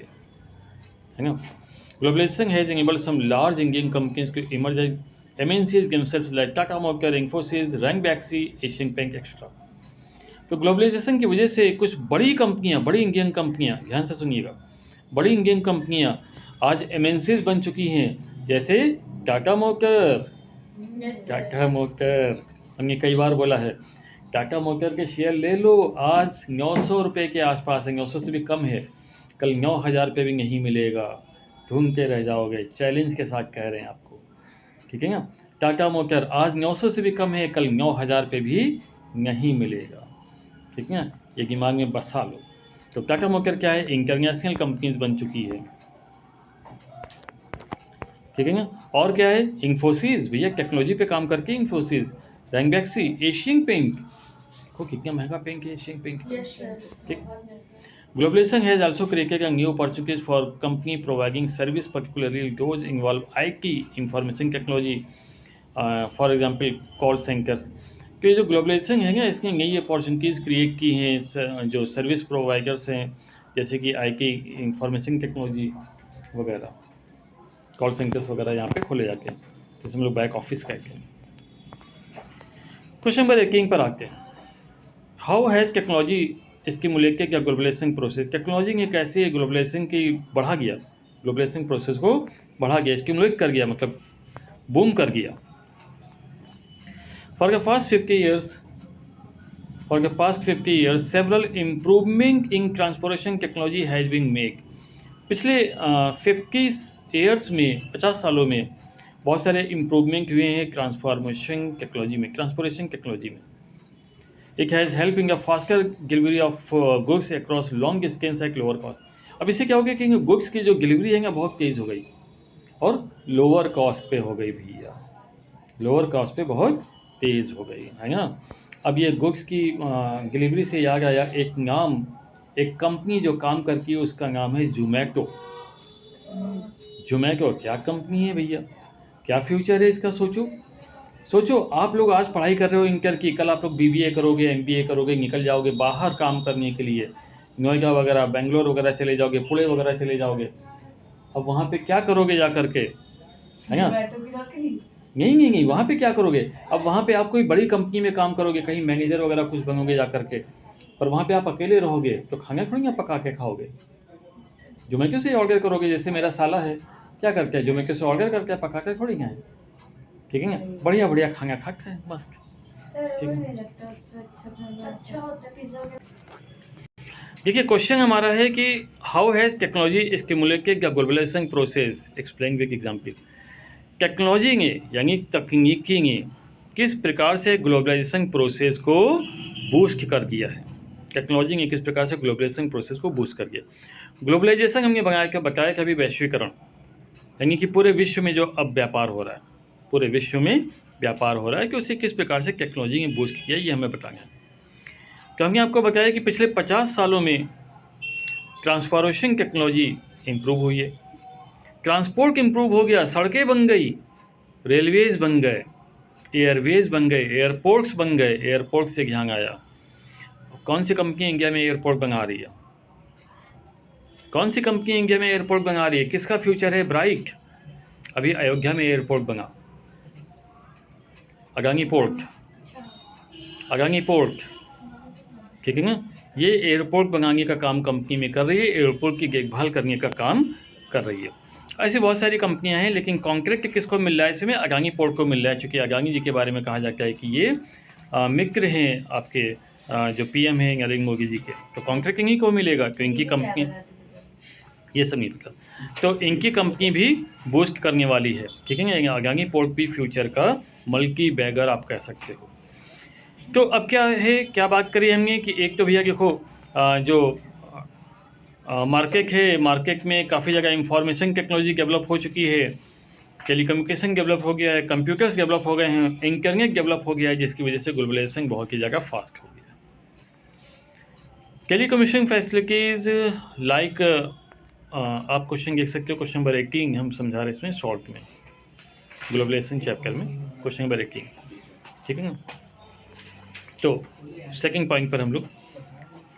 है ना। Globalisation has enabled some large Indian companies to emerge as MNCs themselves like Tata Motors, Infosys, Ranbaxy, Asian Paint, etc. तो ग्लोबलाइजेशन की वजह से कुछ बड़ी कंपनियां, बड़ी इंडियन कंपनियां, ध्यान से सुनिएगा, बड़ी इंडियन कंपनियां आज MNCs बन चुकी हैं, जैसे टाटा मोटर। टाटा मोटर हमने कई बार बोला है, टाटा मोटर के शेयर ले लो, आज 900 रुपये के आसपास है, 900 से भी कम है, कल 9,000 रुपये भी नहीं मिलेगा, ढूंढते रह जाओगे, चैलेंज के साथ कह रहे हैं आपको, ठीक है ना। टाटा मोटर आज 900 से भी कम है, कल 9,000 रुपये भी नहीं मिलेगा, ठीक है ना, ये दिमाग में बसा लो। तो टाटा मोटर क्या है, इंटरनेशनल कंपनीज बन चुकी है, ठीक है ना। और क्या है, इन्फोसिस, भैया टेक्नोलॉजी पे काम करके इन्फोसिस, रैंबैक्सी, एशियन पेंट, को कितना महंगा पेंट है एशियन पेंट, ठीक। Globalization has also created a new opportunities for company providing service, particularly those involve IT, information technology, for example call centers। तो ये जो ग्लोबलाइजेशन है ना, इसने नई अपॉर्चुनिटीज़ क्रिएट की हैं जो सर्विस प्रोवाइडर्स हैं, जैसे कि IT, इंफॉर्मेशन टेक्नोलॉजी वगैरह, कॉल सेंटर्स वगैरह यहाँ पे खोले जाते हैं, जैसे हम लोग बैक ऑफिस कहते हैं। क्वेश्चन नंबर 18 पर आते हैं। How has technology stimulated the globalisation process. Technology ने कैसे ग्लोबलाइजेशन की बढ़ा गया, ग्लोबलाइजेशन प्रोसेस को बढ़ा गया, स्टिमुलेट कर गया, मतलब बूम कर गया। फॉर द पास्ट 50 years several improvement in transportation technology has been made. पिछले 50 ईयर्स में, 50 सालों में बहुत सारे इम्प्रूवमेंट हुए हैं ट्रांसफॉर्मेशन टेक्नोलॉजी में, ट्रांसपोर्टेशन टेक्नोलॉजी में। It has help in the faster delivery of goods across long distance at lower cost. अब इससे क्या हो गया कि गुड्स की जो डिलीवरी है ना बहुत तेज़ हो गई और लोअर कॉस्ट पे हो गई भैया, लोअर कॉस्ट पे बहुत तेज़ हो गई है ना। अब ये गुड्स की डिलीवरी से याद आया एक नाम, एक कंपनी जो काम करती है उसका नाम है जोमेटो। जोमेटो क्या कंपनी है भैया, क्या फ्यूचर है इसका, सोचो आप लोग आज पढ़ाई कर रहे हो इंटर की, कल आप लोग BBA करोगे, MBA करोगे, निकल जाओगे बाहर काम करने के लिए, नोएडा वगैरह, बेंगलोर वगैरह चले जाओगे, पुणे वगैरह चले जाओगे। अब वहाँ पे क्या करोगे जा करके, है ना। नहीं, वहाँ पे क्या करोगे, अब वहाँ पे आप कोई बड़ी कंपनी में काम करोगे, कहीं मैनेजर वगैरह कुछ बनोगे जा करके, पर वहाँ पे आप अकेले रहोगे तो खाना थोड़ी आप पका के खाओगे, जोमेटो से ऑर्डर करोगे। जैसे मेरा साला है, क्या करते हैं, जोमेटो से ऑर्डर करके पका के थोड़ी खाएं, ठीक है ना, बढ़िया बढ़िया खाना खाते हैं मस्त, ठीक है।
अच्छा होता है पिज्जा।
देखिए क्वेश्चन हमारा है कि how has technology stimulated the globalisation process, explain with example. Technology ने यानी तकनीकी ने किस प्रकार से ग्लोबलाइजेशन प्रोसेस को बूस्ट कर दिया है, टेक्नोलॉजी ने किस प्रकार से ग्लोबलाइजेशन प्रोसेस को बूस्ट कर दिया। ग्लोबलाइजेशन हमने बताया कि अभी वैश्वीकरण यानी कि पूरे विश्व में जो अब व्यापार हो रहा है, पूरे विश्व में व्यापार हो रहा है, कि उसे किस प्रकार से टेक्नोलॉजी ने बूस्ट किया, ये हमें बताना है। तो हमने आपको बताया कि पिछले 50 सालों में ट्रांसपोर्टेशन टेक्नोलॉजी इम्प्रूव हुई है, ट्रांसपोर्ट इम्प्रूव हो गया, सड़कें बन गई, रेलवेज़ बन गए, एयरवेज़ बन गए, एयरपोर्ट्स बन गए। एयरपोर्ट से ध्यान आया, कौन सी कंपनी इंडिया में एयरपोर्ट बना रही है, कौन सी कंपनी इंडिया में एयरपोर्ट बना रही है, किसका फ्यूचर है ब्राइट। अभी अयोध्या में एयरपोर्ट बना, अडानी पोर्ट, ठीक है ना। ये एयरपोर्ट बनाने का काम कंपनी में कर रही है, एयरपोर्ट की देखभाल करने का काम कर रही है। ऐसी बहुत सारी कंपनियां हैं, लेकिन कॉन्ट्रैक्ट किसको मिल रहा है इसमें, अडानी पोर्ट को मिल रहा है, क्योंकि अडानी जी के बारे में कहा जाता है कि ये मित्र हैं आपके जो PM हैं नरेंद्र मोदी जी के, तो कॉन्ट्रैक्ट इन्हीं को मिलेगा, तो इनकी कंपनी ये सब नहीं पता, तो इनकी कंपनी भी बूस्ट करने वाली है, ठीक है ना। अडानी पोर्ट भी फ्यूचर का मल्टी बैगर आप कह सकते हो। तो अब क्या है, क्या बात करी हमने कि एक तो भैया देखो जो मार्केट है, मार्केट में काफ़ी जगह इंफॉर्मेशन टेक्नोलॉजी डेवलप हो चुकी है, टेलीकम्युनिकेशन डेवलप हो गया है, कंप्यूटर्स डेवलप हो गए हैं, इंटरनेट डेवलप हो गया है, जिसकी वजह से ग्लोबलाइजेशन बहुत ही ज़्यादा फास्ट हो गया है। टेलीकम्युनिकेशन फैसिलिटीज़ लाइक आप क्वेश्चन देख सकते हो, क्वेश्चन नंबर 18 हम समझा रहे हैं इसमें शॉर्ट में, ग्लोबलाइजेशन चैप्टर में क्वेश्चन नंबर 18, ठीक है ना। तो सेकंड पॉइंट पर हम लोग,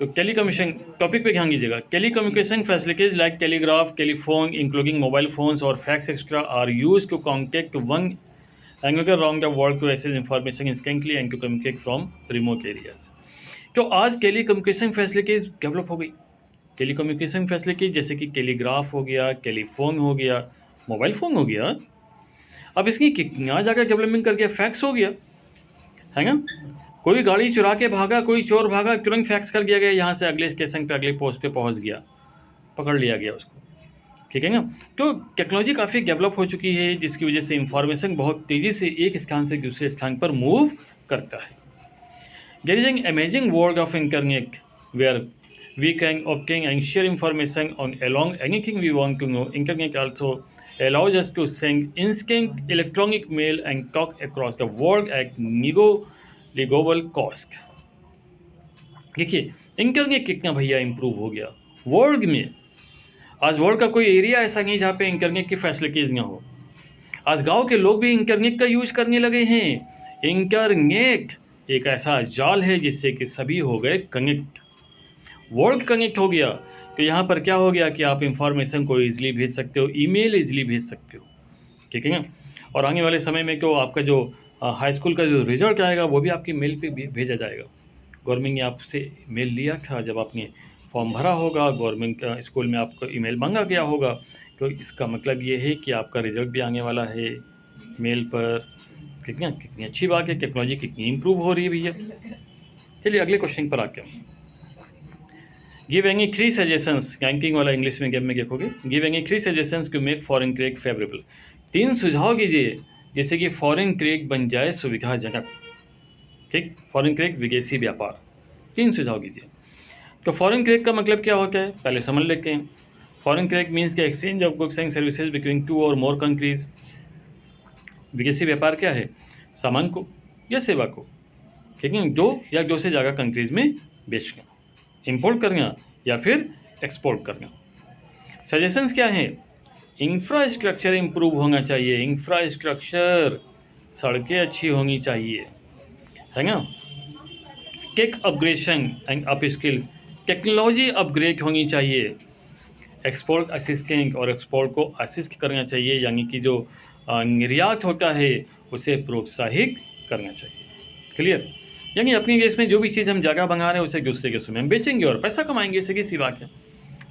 तो टेलीकम्युनिकेशन टॉपिक पे ध्यान दीजिएगा। Telecommunication facilities like telegraph, telephone including mobile phones और fax extra are use to contact one angle around the world to access information instantly and to communicate from remote areas. तो आज टेलीकम्युनिकेशन फैसिलिटीज डेवलप हो गई। टेलीकम्युनिकेशन फैसिलिटीज जैसे कि टेलीग्राफ हो गया, टेलीफोन हो गया, मोबाइल फ़ोन हो गया, अब इसकी कितना ज़्यादा डेवलपमेंट कर गया, फैक्स हो गया, है ना। कोई गाड़ी चुरा के भागा, कोई चोर भागा, तुरंत फैक्स कर दिया गया, यहाँ से अगले स्टेशन पे अगले पोस्ट पे पहुँच गया, पकड़ लिया गया उसको, ठीक है ना। तो टेक्नोलॉजी काफ़ी डेवलप हो चुकी है, जिसकी वजह से इंफॉर्मेशन बहुत तेज़ी से एक स्थान से दूसरे स्थान पर मूव करता है। There is an amazing world of internet where we can obtain and share information on along anything we want to know. Internet also allows us to send instant electronic mail and talk across the world at negligible cost. देखिए इंटरनेट कितना भैया इम्प्रूव हो गया वर्ल्ड में। आज वर्ल्ड का कोई एरिया ऐसा नहीं जहाँ पे इंटरनेट की फैसिलिटीज़ ना हो। आज गांव के लोग भी इंटरनेट का यूज करने लगे हैं। इंटरनेट एक ऐसा जाल है जिससे कि सभी हो गए कनेक्ट, वर्ल्ड कनेक्ट हो गया। तो यहाँ पर क्या हो गया कि आप इंफॉर्मेशन को ईजिली भेज सकते हो, ईमेल ईजिली भेज सकते हो, ठीक है ना। और आने वाले समय में तो आपका जो हाई स्कूल का जो रिजल्ट आएगा वो भी आपकी मेल पे भेजा जाएगा। गवर्नमेंट ने आपसे मेल लिया था, जब आपने फॉर्म भरा होगा गवर्नमेंट स्कूल में आपको ईमेल मांगा गया होगा, तो इसका मतलब ये है कि आपका रिजल्ट भी आने वाला है मेल पर। कितनी अच्छी बात है, टेक्नोलॉजी कितनी इम्प्रूव हो रही है भैया। चलिए अगले क्वेश्चन पर आके गिव एनी 3 सजेशंस, रैंकिंग वाला इंग्लिश में गेम में देखोगे। Give any 3 suggestions to make foreign trade favourable. 3 सुझाव कीजिए जैसे कि फॉरेन ट्रेड बन जाए सुविधाजनक, ठीक, फॉरेन ट्रेड विदेशी व्यापार। 3 सुझाव कीजिए। तो फॉरेन ट्रेड का मतलब क्या होता है पहले समझ लेते हैं। फॉरेन ट्रेड मीन्स के exchange of goods and services between 2 और मोर कंट्रीज। विदेशी व्यापार क्या है, सामान को या सेवा को, ठीक है, 2 या 2 से ज़्यादा कंट्रीज में बेचना, इंपोर्ट करना या फिर एक्सपोर्ट करना। सजेशंस क्या हैं, इंफ्रास्ट्रक्चर इंप्रूव होना चाहिए, इंफ्रास्ट्रक्चर सड़कें अच्छी होनी चाहिए, है ना। Tech upgradation and up skills, technology upgrade होनी चाहिए। एक्सपोर्ट असिस्टेंट और एक्सपोर्ट को असिस्ट करना चाहिए, यानी कि जो निर्यात होता है उसे प्रोत्साहित करना चाहिए। क्लियर, यानी अपनी देश में जो भी चीज़ हम जगह बना रहे हैं उसे दूसरे देश में हम बेचेंगे और पैसा कमाएंगे, सीधी सी बात है।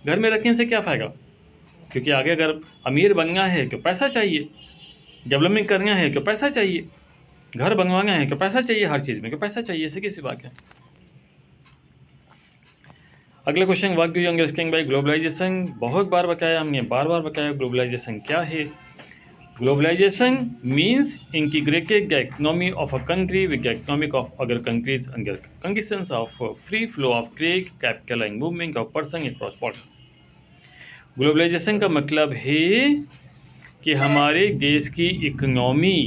घर में रखने से क्या फ़ायदा, क्योंकि आगे अगर अमीर बनना है तो पैसा चाहिए, डेवलपमेंट करना है तो पैसा चाहिए, घर बनवाना है तो पैसा चाहिए, हर चीज़ में तो पैसा चाहिए, सीधी सी बात है। अगला question, what do you understand by globalisation. बहुत बार बताया हमने, बार बार बताया ग्लोबलाइजेशन क्या है। Globalization means integrated the economy of a country with the economic of other countries under conditions of free flow of trade, capital and movement of person across borders. Globalization का मतलब है कि हमारे देश की इकोनॉमी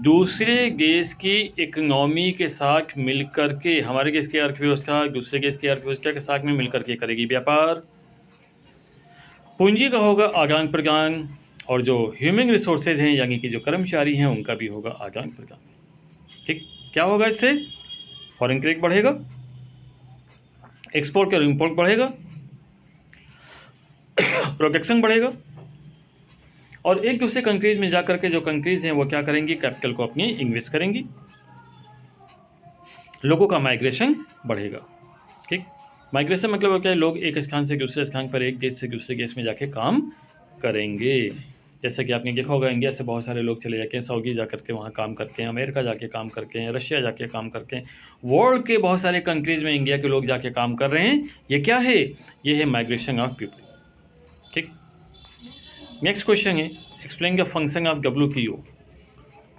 दूसरे देश की इकोनॉमी के साथ मिलकर के, हमारे देश की अर्थव्यवस्था दूसरे देश की अर्थव्यवस्था के साथ में मिलकर के करेगी व्यापार। पूंजी का होगा आदान प्रदान, और जो ह्यूमन रिसोर्सेज हैं यानी कि जो कर्मचारी हैं उनका भी होगा आदान प्रदान। ठीक, क्या होगा इससे, फॉरेन ट्रेड बढ़ेगा, एक्सपोर्ट और इंपोर्ट बढ़ेगा, प्रोटेक्शन बढ़ेगा, और एक दूसरे कंट्रीज में जाकर के जो कंट्रीज हैं वो क्या करेंगी, कैपिटल को अपनी इन्वेस्ट करेंगी, लोगों का माइग्रेशन बढ़ेगा। ठीक, माइग्रेशन मतलब क्या है, लोग एक स्थान से दूसरे स्थान पर, एक देश से दूसरे देश में जाके काम करेंगे। जैसे कि आपने देखा होगा इंडिया से बहुत सारे लोग चले जाके सऊदी जा करके वहाँ काम करते हैं, अमेरिका जाके काम करते हैं, रशिया जाके काम करते हैं, वर्ल्ड के बहुत सारे कंट्रीज़ में इंडिया के लोग जाके काम कर रहे हैं। ये क्या है, ये है माइग्रेशन ऑफ पीपल। ठीक, नेक्स्ट क्वेश्चन है, explain the function of WTO।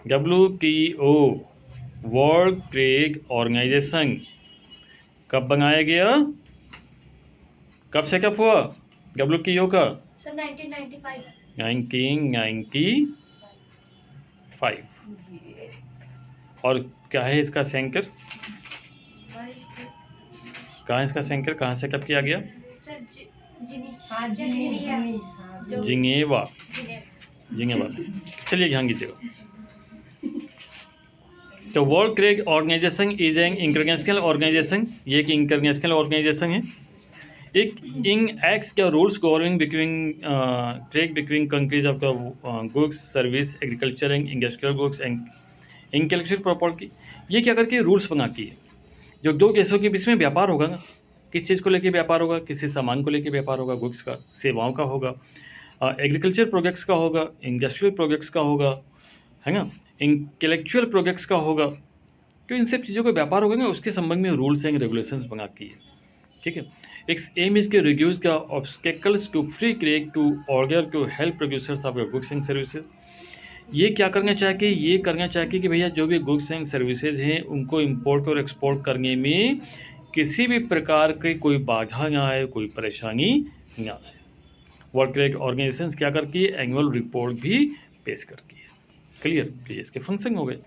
WTO world trade organisation कब बनाया गया, कब सेटअप हुआ WTO का?
सर 1995।
1995। और क्या है इसका सेंकर, कहाँ है इसका सेंकर, कहाँ से कब किया गया?
सर
हाँ जिनी हाँ
जिनेवा,
जिनेवा।
जिनेवा में। चलिए ध्यान दीजिएगा। तो world trade organisation is an international organisation, ये एक इंटरनेशनल ऑर्गेनाइजेशन है। एक इन एक्ट्स क्या rules governing between trade between countries of the goods service agriculture and industrial goods and intellectual property. ये क्या करके रूल्स बनाती है, जो दो देशों के बीच में व्यापार होगा ना, किस चीज़ को लेके व्यापार होगा, किसी सामान को लेके व्यापार होगा, गुड्स का, सेवाओं का होगा, एग्रीकल्चर प्रोडक्ट्स का होगा, इंडस्ट्रियल प्रोडक्ट्स का होगा, है ना, इंटेलेक्चुअल प्रोडक्ट्स का होगा। तो इन सब चीज़ों का व्यापार होगा ना, उसके संबंध में रूल्स एंड रेगुलेशंस बनाती है। ठीक है। इट्स एम इज के reduce the obstacles to free trade to order to help producers of goods and services. ये क्या करना चाहिए, ये करना चाहिए कि भैया जो भी गुड्स एंड सर्विसेज हैं उनको इंपोर्ट और एक्सपोर्ट करने में किसी भी प्रकार की कोई बाधा ना आए, कोई परेशानी ना आए। वर्ल्ड ट्रेड ऑर्गेनाइजेशन क्या करती है, एनुअल रिपोर्ट भी पेश करती है। क्लियर, ये इसके फंक्शन हो गए।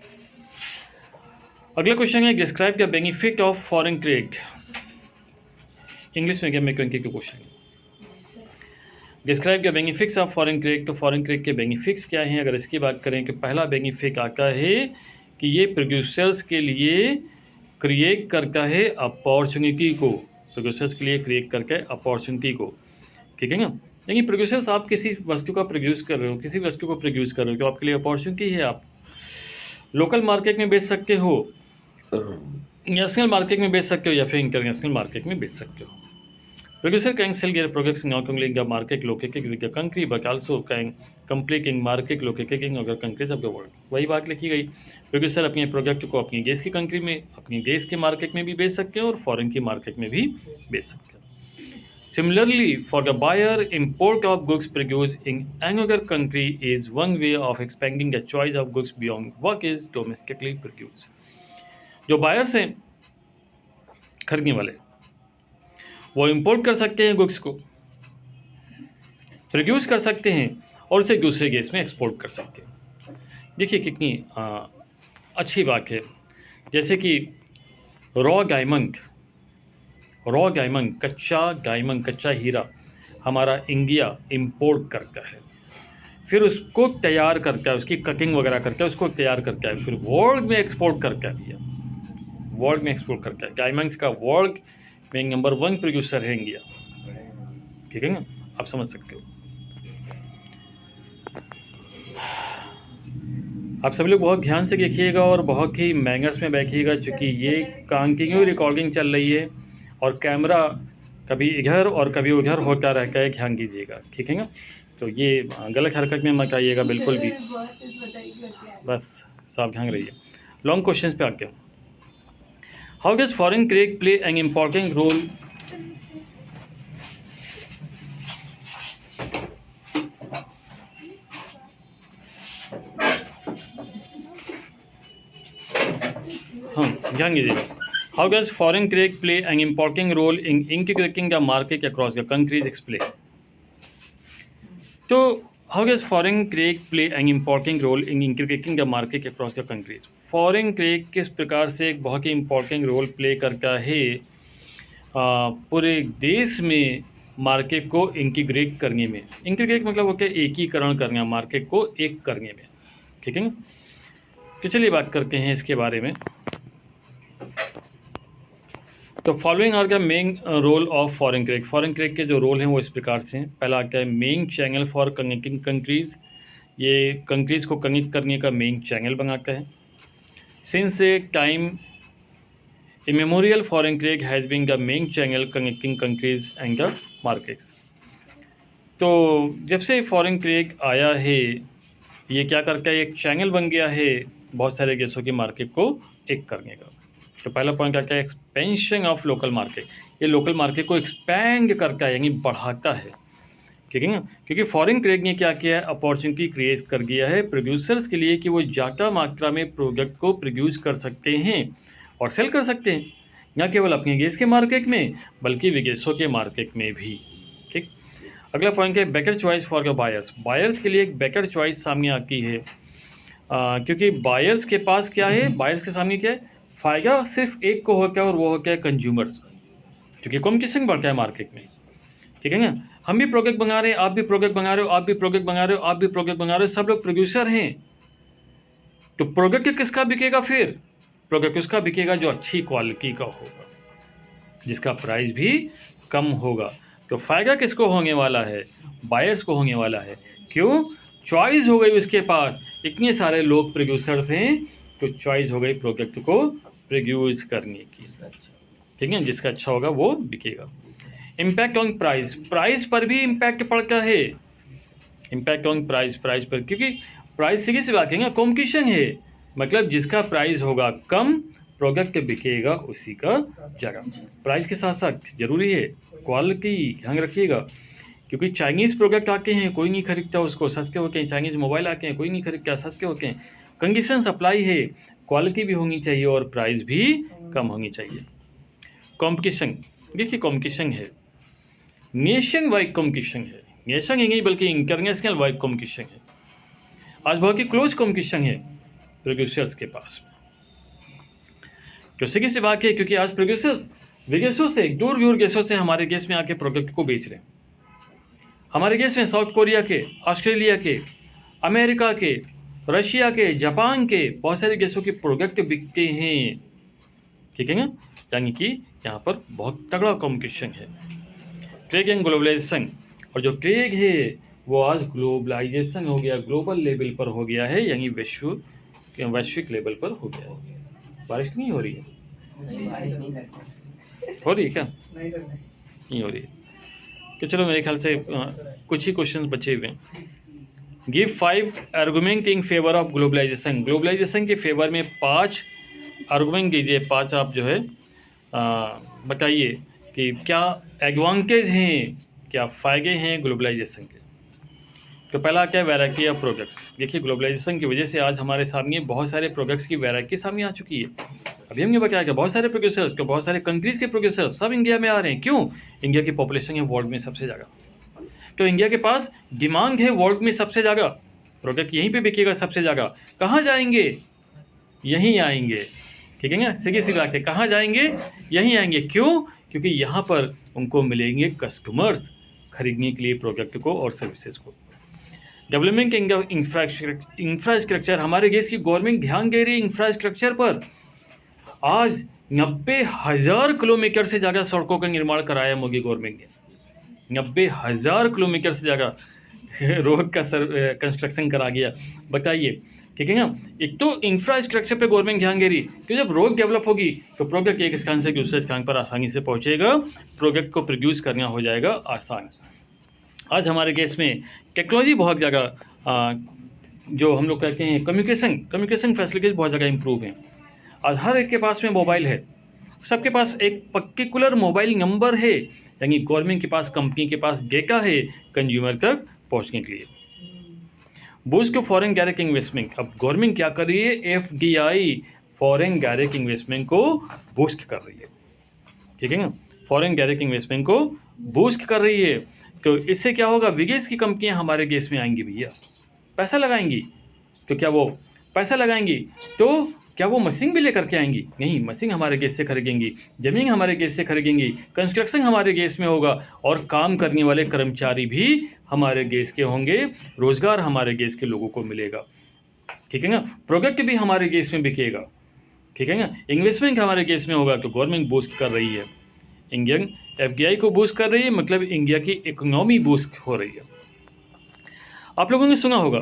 अगला क्वेश्चन है describe the benefit of foreign trade. English में क्या मैं क्योंकि क्वेश्चन है, describe the benefits of foreign trade. तो फॉरेन ट्रेड के बेनिफिट्स क्या हैं, अगर इसकी बात करें कि पहला बेनिफिट आता है कि ये प्रोड्यूसर्स के लिए क्रिएट करता है अपॉर्चुनिटी को, प्रोड्यूसर्स के लिए क्रिएट करके अपॉर्चुनिटी को। ठीक है ना, यानी प्रोड्यूसर्स आप किसी वस्तु का प्रोड्यूस कर रहे हो, किसी वस्तु को प्रोड्यूस कर रहे हो तो आपके लिए अपॉर्चुनिटी है। आप लोकल मार्केट में बेच सकते हो, नेशनल मार्केट में बेच सकते हो, या फिर इंटरनेशनल मार्केट में बेच सकते हो। Producer can sell their products not only in the market located in the country but also can complete in market located in other countries of the world। वही बात लिखी गई, प्रोड्यूसर अपने प्रोडक्ट को अपनी देश की कंट्री में, अपनी देश के मार्केट में भी बेच सकते हैं और फॉरेन की मार्केट में भी बेच सकते हैं। Similarly, for the buyer, import of goods produced in another country is one way of expanding the choice of goods beyond what is domestically produced। जो बायर्स हैं, खरीदने वाले, वो इंपोर्ट कर सकते हैं गुड्स को, प्रोड्यूस कर सकते हैं और उसे दूसरे देश में एक्सपोर्ट कर सकते हैं। देखिए कितनी अच्छी बात है। जैसे कि रॉ डायमंड, कच्चा डायमंड, कच्चा हीरा हमारा इंडिया इंपोर्ट करता है, फिर उसको तैयार करता है, उसकी कटिंग वगैरह करता है, उसको तैयार करता है, फिर वर्ल्ड में एक्सपोर्ट करता है भैया, वर्ल्ड में एक्सपोर्ट करता है। डायमंड्स का वर्ल्ड में नंबर 1 प्रोड्यूसर है इंडिया। ठीक है ना, आप समझ सकते हो। आप सभी लोग बहुत ध्यान से देखिएगा और बहुत ही मैनर्स में बैठिएगा, क्योंकि ये कंटिन्यू रिकॉर्डिंग चल रही है और कैमरा कभी इधर और कभी उधर होता रहता है, ध्यान दीजिएगा। ठीक है ना, तो ये गलत हरकत में मत आइएगा बिल्कुल भी, बस सावधान रहिए। लॉन्ग क्वेश्चन पे आते हैं। How does foreign trade play an important role ध्यान दीजिएगा। How does foreign trade play an important role in integrating the market across the countries, explain. तो how does foreign trade play an important role in integrating the market across the countries. Foreign trade किस प्रकार से एक बहुत ही इम्पॉर्टेंट रोल प्ले करता है पूरे देश में मार्केट को इंटीग्रेट करने में। इंटीग्रेट मतलब वो क्या, एकीकरण करना, मार्केट को एक करने में। ठीक है ना, तो चलिए बात करते हैं इसके बारे में। तो following are the main role of foreign trade. Foreign trade के जो रोल हैं वो इस प्रकार से हैं। पहला आता है main channel for connecting countries, ये कंट्रीज़ को कनेक्ट करने का मेन चैनल बनाता है। Since a time immemorial foreign trade has been the main channel connecting countries and the markets. तो जब से फॉरेन ट्रेड आया है, ये क्या करता है, एक चैनल बन गया है बहुत सारे देशों की मार्केट को एक करने का। तो पहला पॉइंट क्या है, एक्सपेंशन ऑफ लोकल मार्केट। ये लोकल मार्केट को एक्सपैंड करता है, यानी बढ़ाता है। ठीक है ना, क्योंकि फॉरेन ट्रेड ने क्या किया है, अपॉर्चुनिटी क्रिएट कर दिया है प्रोड्यूसर्स के लिए कि वो ज़्यादा मात्रा में प्रोडक्ट को प्रोड्यूस कर सकते हैं और सेल कर सकते हैं, न केवल अपने देश के मार्केट में बल्कि विदेशों के मार्केट में भी। ठीक, अगला पॉइंट है better choice for the buyers. Buyers के लिए एक बेटर चॉइस सामने आती है, क्योंकि बायर्स के पास क्या है, बायर्स के सामने क्या है, फ़ायदा सिर्फ एक को होता है और वो होता है कंज्यूमर्स, क्योंकि कंपटीशन बढ़ता है मार्केट में, ठीक है ना। हम भी प्रोडक्ट बना रहे हैं, आप भी प्रोडक्ट बना रहे हो, आप भी प्रोडक्ट बना रहे हो, आप भी प्रोडक्ट बना रहे हो, सब लोग प्रोड्यूसर हैं। तो प्रोडक्ट किसका बिकेगा फिर? प्रोडक्ट उसका बिकेगा जो अच्छी क्वालिटी का होगा, जिसका प्राइस भी कम होगा। तो फ़ायदा किसको होने वाला है? बायर्स को होने वाला है। क्यों? चॉइस हो गई उसके पास, इतने सारे लोग प्रोड्यूसर्स हैं, तो चॉइस हो गई प्रोडक्ट को प्रोड्यूस करने की, ठीक है। जिसका अच्छा होगा वो बिकेगा। इम्पैक्ट ऑन प्राइस, प्राइस पर भी इम्पैक्ट पड़ता है। इम्पैक्ट ऑन प्राइस, प्राइस पर, क्योंकि प्राइस सीधी सी बात है ना, कॉम्पिटिशन है, मतलब जिसका प्राइस होगा कम, प्रोडक्ट बिकेगा उसी का जगह। प्राइस के साथ साथ जरूरी है क्वालिटी, ध्यान रखिएगा, क्योंकि चाइनीज़ प्रोडक्ट आते हैं, कोई नहीं खरीदता उसको, सस्ते होते हैं। चाइनीज़ मोबाइल आते हैं, कोई नहीं खरीदता, सस्ते होते हैं। कंडीशन सप्लाई है, क्वालिटी भी होनी चाहिए और प्राइस भी कम होनी चाहिए। कंपटीशन, देखिए कंपटीशन है, नेशन वाइड कंपटीशन है, नेशन ही नहीं बल्कि इंटरनेशनल वाइड कंपटीशन है। आज बहुत ही क्लोज कंपटीशन है प्रोड्यूसर्स के पास। तो सीधी सी बात है, क्योंकि आज प्रोड्यूसर्स विदेशों से, दूर दूर देशों से हमारे देश में आके प्रोडक्ट को बेच रहे हैं। हमारे देश में साउथ कोरिया के, ऑस्ट्रेलिया के, अमेरिका के, रशिया के, जापान के, बहुत सारे देशों के प्रोडक्ट बिकते हैं, ठीक है ना। यानी कि यहाँ पर बहुत तगड़ा कंपटीशन है। ट्रेड एंड ग्लोबलाइजेशन, और जो ट्रेड है वो आज ग्लोबलाइजेशन हो गया, ग्लोबल लेवल पर हो गया है, यानी वैश्विक लेवल पर हो गया है। बारिश नहीं हो रही है? हो रही है क्या? नहीं हो रही है। तो चलो मेरे ख्याल से कुछ ही क्वेश्चंस बचे हुए हैं। Give 5 argument in favour of globalisation. Globalisation के फेवर में 5 आर्गुमेंट दीजिए, 5 आप जो है बताइए कि क्या एडवांटेज हैं, क्या फ़ायदे हैं ग्लोबलाइजेशन के। तो पहला क्या है, वैरायटी ऑफ प्रोडक्ट्स। देखिए ग्लोबलाइजेशन की वजह से आज हमारे सामने बहुत सारे प्रोडक्ट्स की वैरायटी सामने आ चुकी है। अभी हमने बताया कि बहुत सारे प्रोड्यूसर्स, तो बहुत सारे कंट्रीज़ के प्रोड्यूसर्स सब इंडिया में आ रहे हैं। क्यों? इंडिया की पॉपुलेशन है वर्ल्ड में सबसे ज़्यादा, तो इंडिया के पास डिमांड है वर्ल्ड में सबसे ज़्यादा, प्रोडक्ट यहीं पे बिकेगा सबसे ज़्यादा। कहाँ जाएंगे? यहीं आएंगे, ठीक है ना। सीधी सी बात है, कहाँ जाएंगे? यहीं आएंगे। क्यों? क्योंकि यहाँ पर उनको मिलेंगे कस्टमर्स खरीदने के लिए प्रोडक्ट को और सर्विसेज को। डेवलपमेंट इंफ्रास्ट्रक्चर, हमारे देश की गवर्नमेंट ध्यान दे रही है इंफ्रास्ट्रक्चर पर। आज 90,000 किलोमीटर से ज़्यादा सड़कों का निर्माण कराया मोदी गवर्नमेंट ने। 90,000 किलोमीटर से ज़्यादा रोड का कंस्ट्रक्शन करा गया, बताइए, ठीक है ना। एक तो इंफ्रास्ट्रक्चर पे गवर्नमेंट ध्यान दे रही, कि जब रोड डेवलप होगी तो प्रोडक्ट एक स्थान से दूसरे स्थान पर आसानी से पहुंचेगा, प्रोडक्ट को प्रोड्यूस करना हो जाएगा आसान। आज हमारे देश में टेक्नोलॉजी बहुत ज़्यादा, जो हम लोग कहते हैं कम्युनिकेशन फैसिलिटीज़ बहुत ज़्यादा इम्प्रूव हैं। आज हर एक के पास में मोबाइल है, सबके पास एक पर्टिकुलर मोबाइल नंबर है, यानी गवर्नमेंट के पास, कंपनी के पास डेटा है कंज्यूमर तक पहुंचने के लिए। Boost to foreign direct investment, अब गवर्नमेंट क्या कर रही है? FDI, फॉरेन डायरेक्ट इन्वेस्टमेंट को बूस्ट कर रही है, ठीक है ना। फॉरेन डायरेक्ट इन्वेस्टमेंट को बूस्ट कर रही है, तो इससे क्या होगा? विदेश की कंपनियां हमारे देश में आएंगी भैया, पैसा लगाएंगी। तो क्या वो पैसा लगाएंगी तो क्या वो मशीन भी लेकर के आएंगी? नहीं, मशीन हमारे देश से खरीदेंगी, ज़मीन हमारे देश से खरीदेंगी, कंस्ट्रक्शन हमारे देश में होगा, और काम करने वाले कर्मचारी भी हमारे देश के होंगे, रोज़गार हमारे देश के लोगों को मिलेगा, ठीक है ना। प्रोडक्ट भी हमारे देश में बिकेगा, ठीक है ना। इन्वेस्टमेंट हमारे देश में होगा, तो गवर्नमेंट बूस्ट कर रही है, इंडियन FDI को बूस्ट कर रही है, मतलब इंडिया की इकोनॉमी बूस्ट हो रही है। आप लोगों ने सुना होगा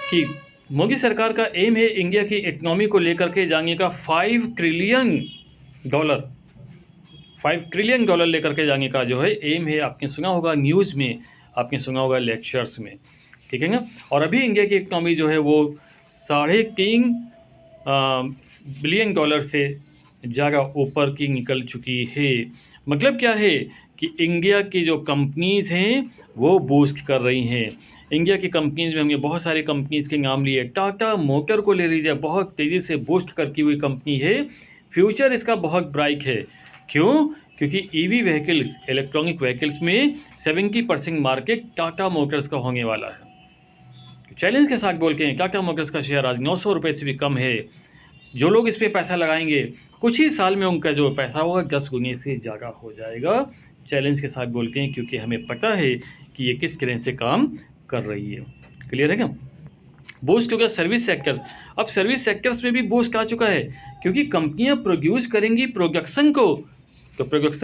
कि मोदी सरकार का एम है इंडिया की इकोनॉमी को लेकर के जाने का $5 ट्रिलियन लेकर के जाने का जो है एम है। आपने सुना होगा न्यूज़ में, आपने सुना होगा लेक्चर्स में, ठीक है ना। और अभी इंडिया की इकोनॉमी जो है वो $3.5 बिलियन से ज़्यादा ऊपर की निकल चुकी है। मतलब क्या है कि इंडिया की जो कंपनीज़ हैं वो बूस्ट कर रही हैं। इंडिया की कंपनीज़ में हमने बहुत सारी कंपनीज़ के नाम लिए। टाटा मोटर को ले लीजिए, बहुत तेज़ी से बूस्ट करती हुई कंपनी है, फ्यूचर इसका बहुत ब्राइट है। क्यों? क्योंकि ईवी व्हीकल्स, इलेक्ट्रॉनिक व्हीकल्स में 70% मार्केट टाटा मोटर्स का होने वाला है। चैलेंज के साथ बोल के टाटा मोटर्स का शेयर आज 900 रुपये से भी कम है। जो लोग इस पर पैसा लगाएंगे कुछ ही साल में उनका जो पैसा होगा 10 गुने से ज़्यादा हो जाएगा। चैलेंज के साथ बोल के, क्योंकि हमें पता है कि ये किस तरह से काम कर रही है। क्लियर है क्या? बूस्ट हो गया सर्विस सेक्टर्स। अब सर्विस सेक्टर्स में भी बूस्ट आ चुका है, क्योंकि कंपनियां प्रोड्यूस करेंगी प्रोडक्शन को, तो प्रोड्यूस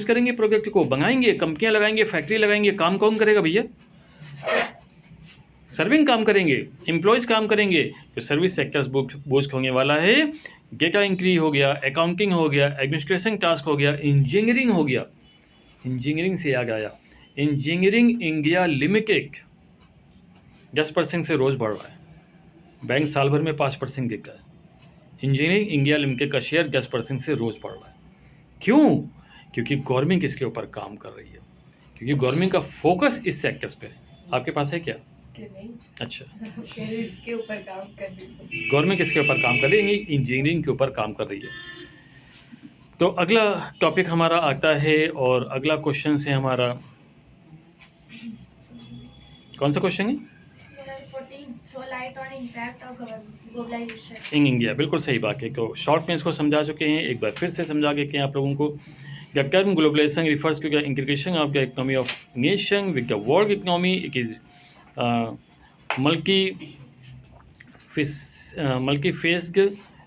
करेंगे प्रोडक्ट को, बनाएंगे, कंपनियां लगाएंगे, फैक्ट्री लगाएंगे। काम कौन करेगा भैया? सर्विंग काम करेंगे, एम्प्लॉयज़ काम करेंगे। तो सर्विस सेक्टर्स बूस्ट होने वाला है। डेटा इंक्री हो गया, अकाउंटिंग हो गया, एडमिनिस्ट्रेशन टास्क हो गया, इंजीनियरिंग हो गया। इंजीनियरिंग से याद आया, इंजीनियरिंग इंडिया लिमिटेड 10% से रोज़ बढ़ रहा है। बैंक साल भर में 5% गिरता है। इंजीनियरिंग इंडिया लिमिटेड का शेयर 10% से रोज़ बढ़ रहा है। क्यों? क्योंकि गवर्नमेंट इसके ऊपर काम कर रही है, क्योंकि गवर्नमेंट का फोकस इस सेक्टर्स पे है। आपके पास है क्या?
नहीं,
अच्छा,
इसके ऊपर काम कर रही है।
गवर्नमेंट किसके ऊपर काम कर रही है? इंजीनियरिंग के ऊपर काम कर रही है। तो अगला टॉपिक हमारा आता है, और अगला क्वेश्चन है हमारा, कौन सा क्वेश्चन है?
14 throw light on impact of globalisation
in India. बिल्कुल सही बात है। तो शॉर्ट में इसको समझा चुके हैं, एक बार फिर से समझा के आप लोगों को। The term globalization refers to the integration of the economy of nation with the world economy. It is multi-faced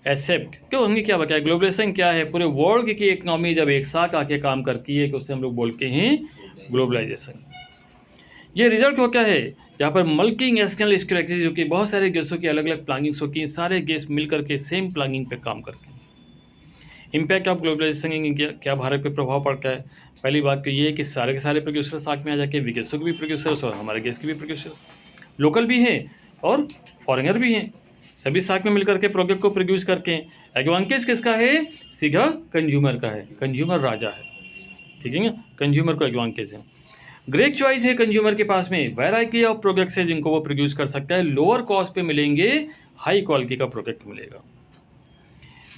aspect। क्यों हमने क्या बताया? ग्लोबलाइजेशन क्या है? पूरे वर्ल्ड की इकोनॉमी जब एक साथ आके काम करती है, कि उससे हम लोग बोलते हैं ग्लोबलाइजेशन। ये रिजल्ट हो क्या है? जहाँ पर मल्टी नेशनल स्ट्रेटजी, जो कि बहुत सारे देशों की अलग अलग प्लानिंग्स होती हैं, सारे देश मिल करके सेम प्लानिंग पे काम करते हैं। इम्पैक्ट ऑफ ग्लोबलाइजेशन इन क्या भारत पे प्रभाव पड़ता है? पहली बात तो ये है कि सारे के सारे प्रोड्यूसर साथ में आ जाके, विदेशों के भी प्रोड्यूसर्स और हमारे देश के भी प्रोड्यूसर, लोकल भी हैं और फॉरेनर भी हैं, सभी साथ में मिलकर के प्रोडक्ट को प्रोड्यूस करके। एडवांटेज किसका है? सीधा कंज्यूमर का है, कंज्यूमर राजा है, ठीक है ना? कंज्यूमर को एडवांटेज है। ग्रेट चॉइस है कंज्यूमर के पास में, वैरायटी ऑफ प्रोडक्ट्स है जिनको वो प्रोड्यूस कर सकता है, लोअर कॉस्ट पे मिलेंगे, हाई क्वालिटी का प्रोडक्ट मिलेगा।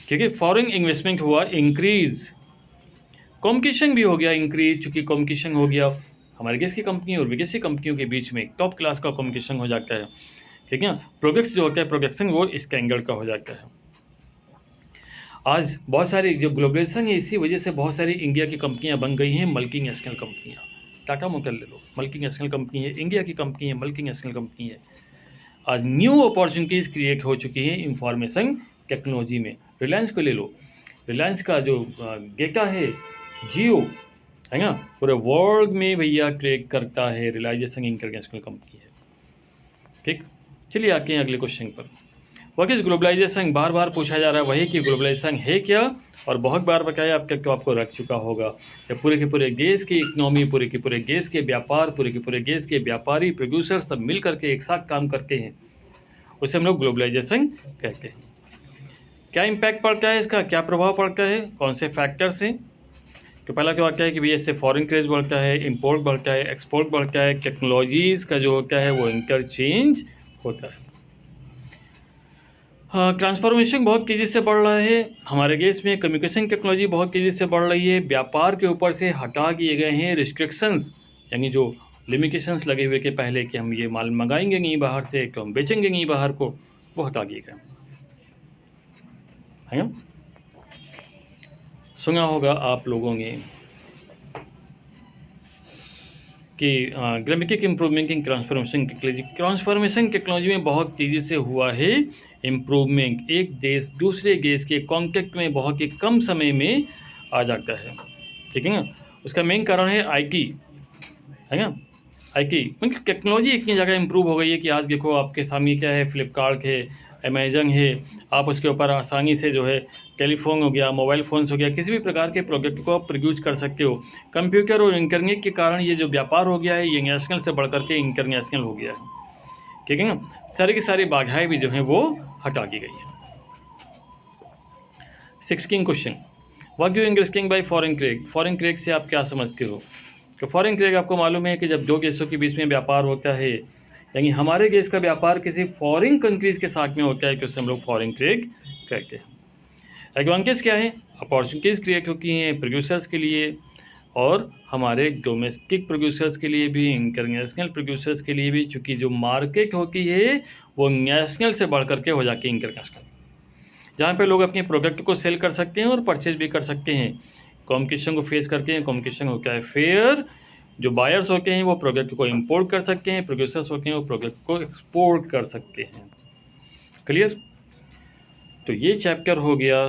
क्योंकि फॉरेन इन्वेस्टमेंट हुआ इंक्रीज, कॉम्पिटिशन भी हो गया इंक्रीज, चूँकि कॉम्पिटिशन हो गया हमारे देश की कंपनी और विदेशी कंपनियों के बीच में, टॉप क्लास का कॉम्पिटिशन हो जाता है, ठीक है। प्रोडक्ट्स जो होता है, प्रोडक्शन वो स्टैंडर्ड का हो जाता है। आज बहुत सारी जो ग्लोबलाइजेशन है, इसी वजह से बहुत सारी इंडिया की कंपनियां बन गई हैं मल्टी नेशनल कंपनियां। टाटा मोटर ले लो, मल्टी नेशनल कंपनी है, इंडिया की कंपनी है, मल्टी नेशनल कंपनी है। आज न्यू अपॉर्चुनिटीज़ क्रिएट हो चुकी हैं इंफॉर्मेशन टेक्नोलॉजी में। रिलायंस को ले लो, रिलायंस का जो डेटा है, जियो है ना, पूरे वर्ल्ड में भैया क्रिएट करता है, रिलाइजेशन इंटरनेशनल कंपनी है, ठीक। चलिए आते हैं अगले क्वेश्चन पर। What is globalisation? बार बार पूछा जा रहा है वही कि ग्लोबलाइजेशन है क्या, और बहुत बार बताया अब तक तो आपको रख चुका होगा। जब पूरे के पूरे देश की इकनॉमी, पूरे के पूरे देश के व्यापार, पूरे के पूरे देश के व्यापारी, प्रोड्यूसर सब मिल करके एक साथ काम करते हैं, उसे हम लोग ग्लोबलाइजेशन कहते हैं। क्या इम्पैक्ट पड़ता है इसका, क्या प्रभाव पड़ता है, कौन से फैक्टर्स हैं? तो पहला क्या होता है कि भैया इससे फॉरेन क्रेज बढ़ता है, इंपोर्ट बढ़ता है, एक्सपोर्ट बढ़ता है, टेक्नोलॉजीज़ का जो होता है वो इंटरचेंज होता है। हाँ, ट्रांसफॉर्मेशन बहुत तेज़ी से बढ़ रहा है हमारे देश में, कम्युनिकेशन टेक्नोलॉजी बहुत तेज़ी से बढ़ रही है, व्यापार के ऊपर से हटा दिए गए हैं रिस्ट्रिक्शंस, यानी जो लिमिटेशंस लगे हुए कि पहले कि हम ये माल मंगाएंगे नहीं बाहर से, कि हम बेचेंगे नहीं बाहर को, वो हटा दिए गए है ना। सुना होगा आप लोगों ने कि grammatic improvement in transformation technology, transformation technology में बहुत तेज़ी से हुआ है इम्प्रूवमेंट। एक देश दूसरे देश के कॉन्टेक्ट में बहुत ही कम समय में आ जाता है, ठीक है ना। उसका मेन कारण है आईटी, है ना। आईटी मतलब टेक्नोलॉजी इतनी जगह इम्प्रूव हो गई है कि आज देखो आपके सामने क्या है, फ्लिपकार्ट है, अमेजन है, आप उसके ऊपर आसानी से जो है टेलीफोन हो गया, मोबाइल फ़ोन्स हो गया, किसी भी प्रकार के प्रोडक्ट को आप प्रोड्यूस कर सकते हो। कंप्यूटर और इंटरनेट के कारण ये जो व्यापार हो गया है, ये नेशनल से बढ़ करके इंटरनेशनल हो गया है, ठीक है ना। सारी की सारी बाधाएं भी जो हैं वो हटा दी गई है। 16 question, what you understand bye foreign trade? Foreign trade से आप क्या समझते हो? तो फॉरेन ट्रेड आपको मालूम है कि जब दो देशों के बीच में व्यापार होता है, यानी हमारे देश का व्यापार किसी फॉरेन कंट्रीज़ के साथ में होता है, तो उससे हम लोग फॉरेन ट्रेड कहते हैं। एडवांटेज क्या है? अपॉर्चुनिटीज़ क्रिएट होती हैं प्रोड्यूसर्स के लिए, और हमारे डोमेस्टिक प्रोड्यूसर्स के लिए भी, इंटरनेशनल प्रोड्यूसर्स के लिए भी, चूँकि जो मार्केट होती है वो नेशनल से बढ़ कर के हो जाती है इंटरनेशनल, जहाँ पे लोग अपने प्रोडक्ट को सेल कर सकते हैं और परचेज भी कर सकते हैं। कॉम्पिटिशन को फेस करते हैं, कॉम्पिटिशन होता है फेयर, जो बायर्स होते हैं वो प्रोडक्ट को इंपोर्ट कर सकते हैं, प्रोड्यूसर्स होते हैं वो प्रोडक्ट को एक्सपोर्ट कर सकते हैं। क्लियर? तो ये चैप्टर हो गया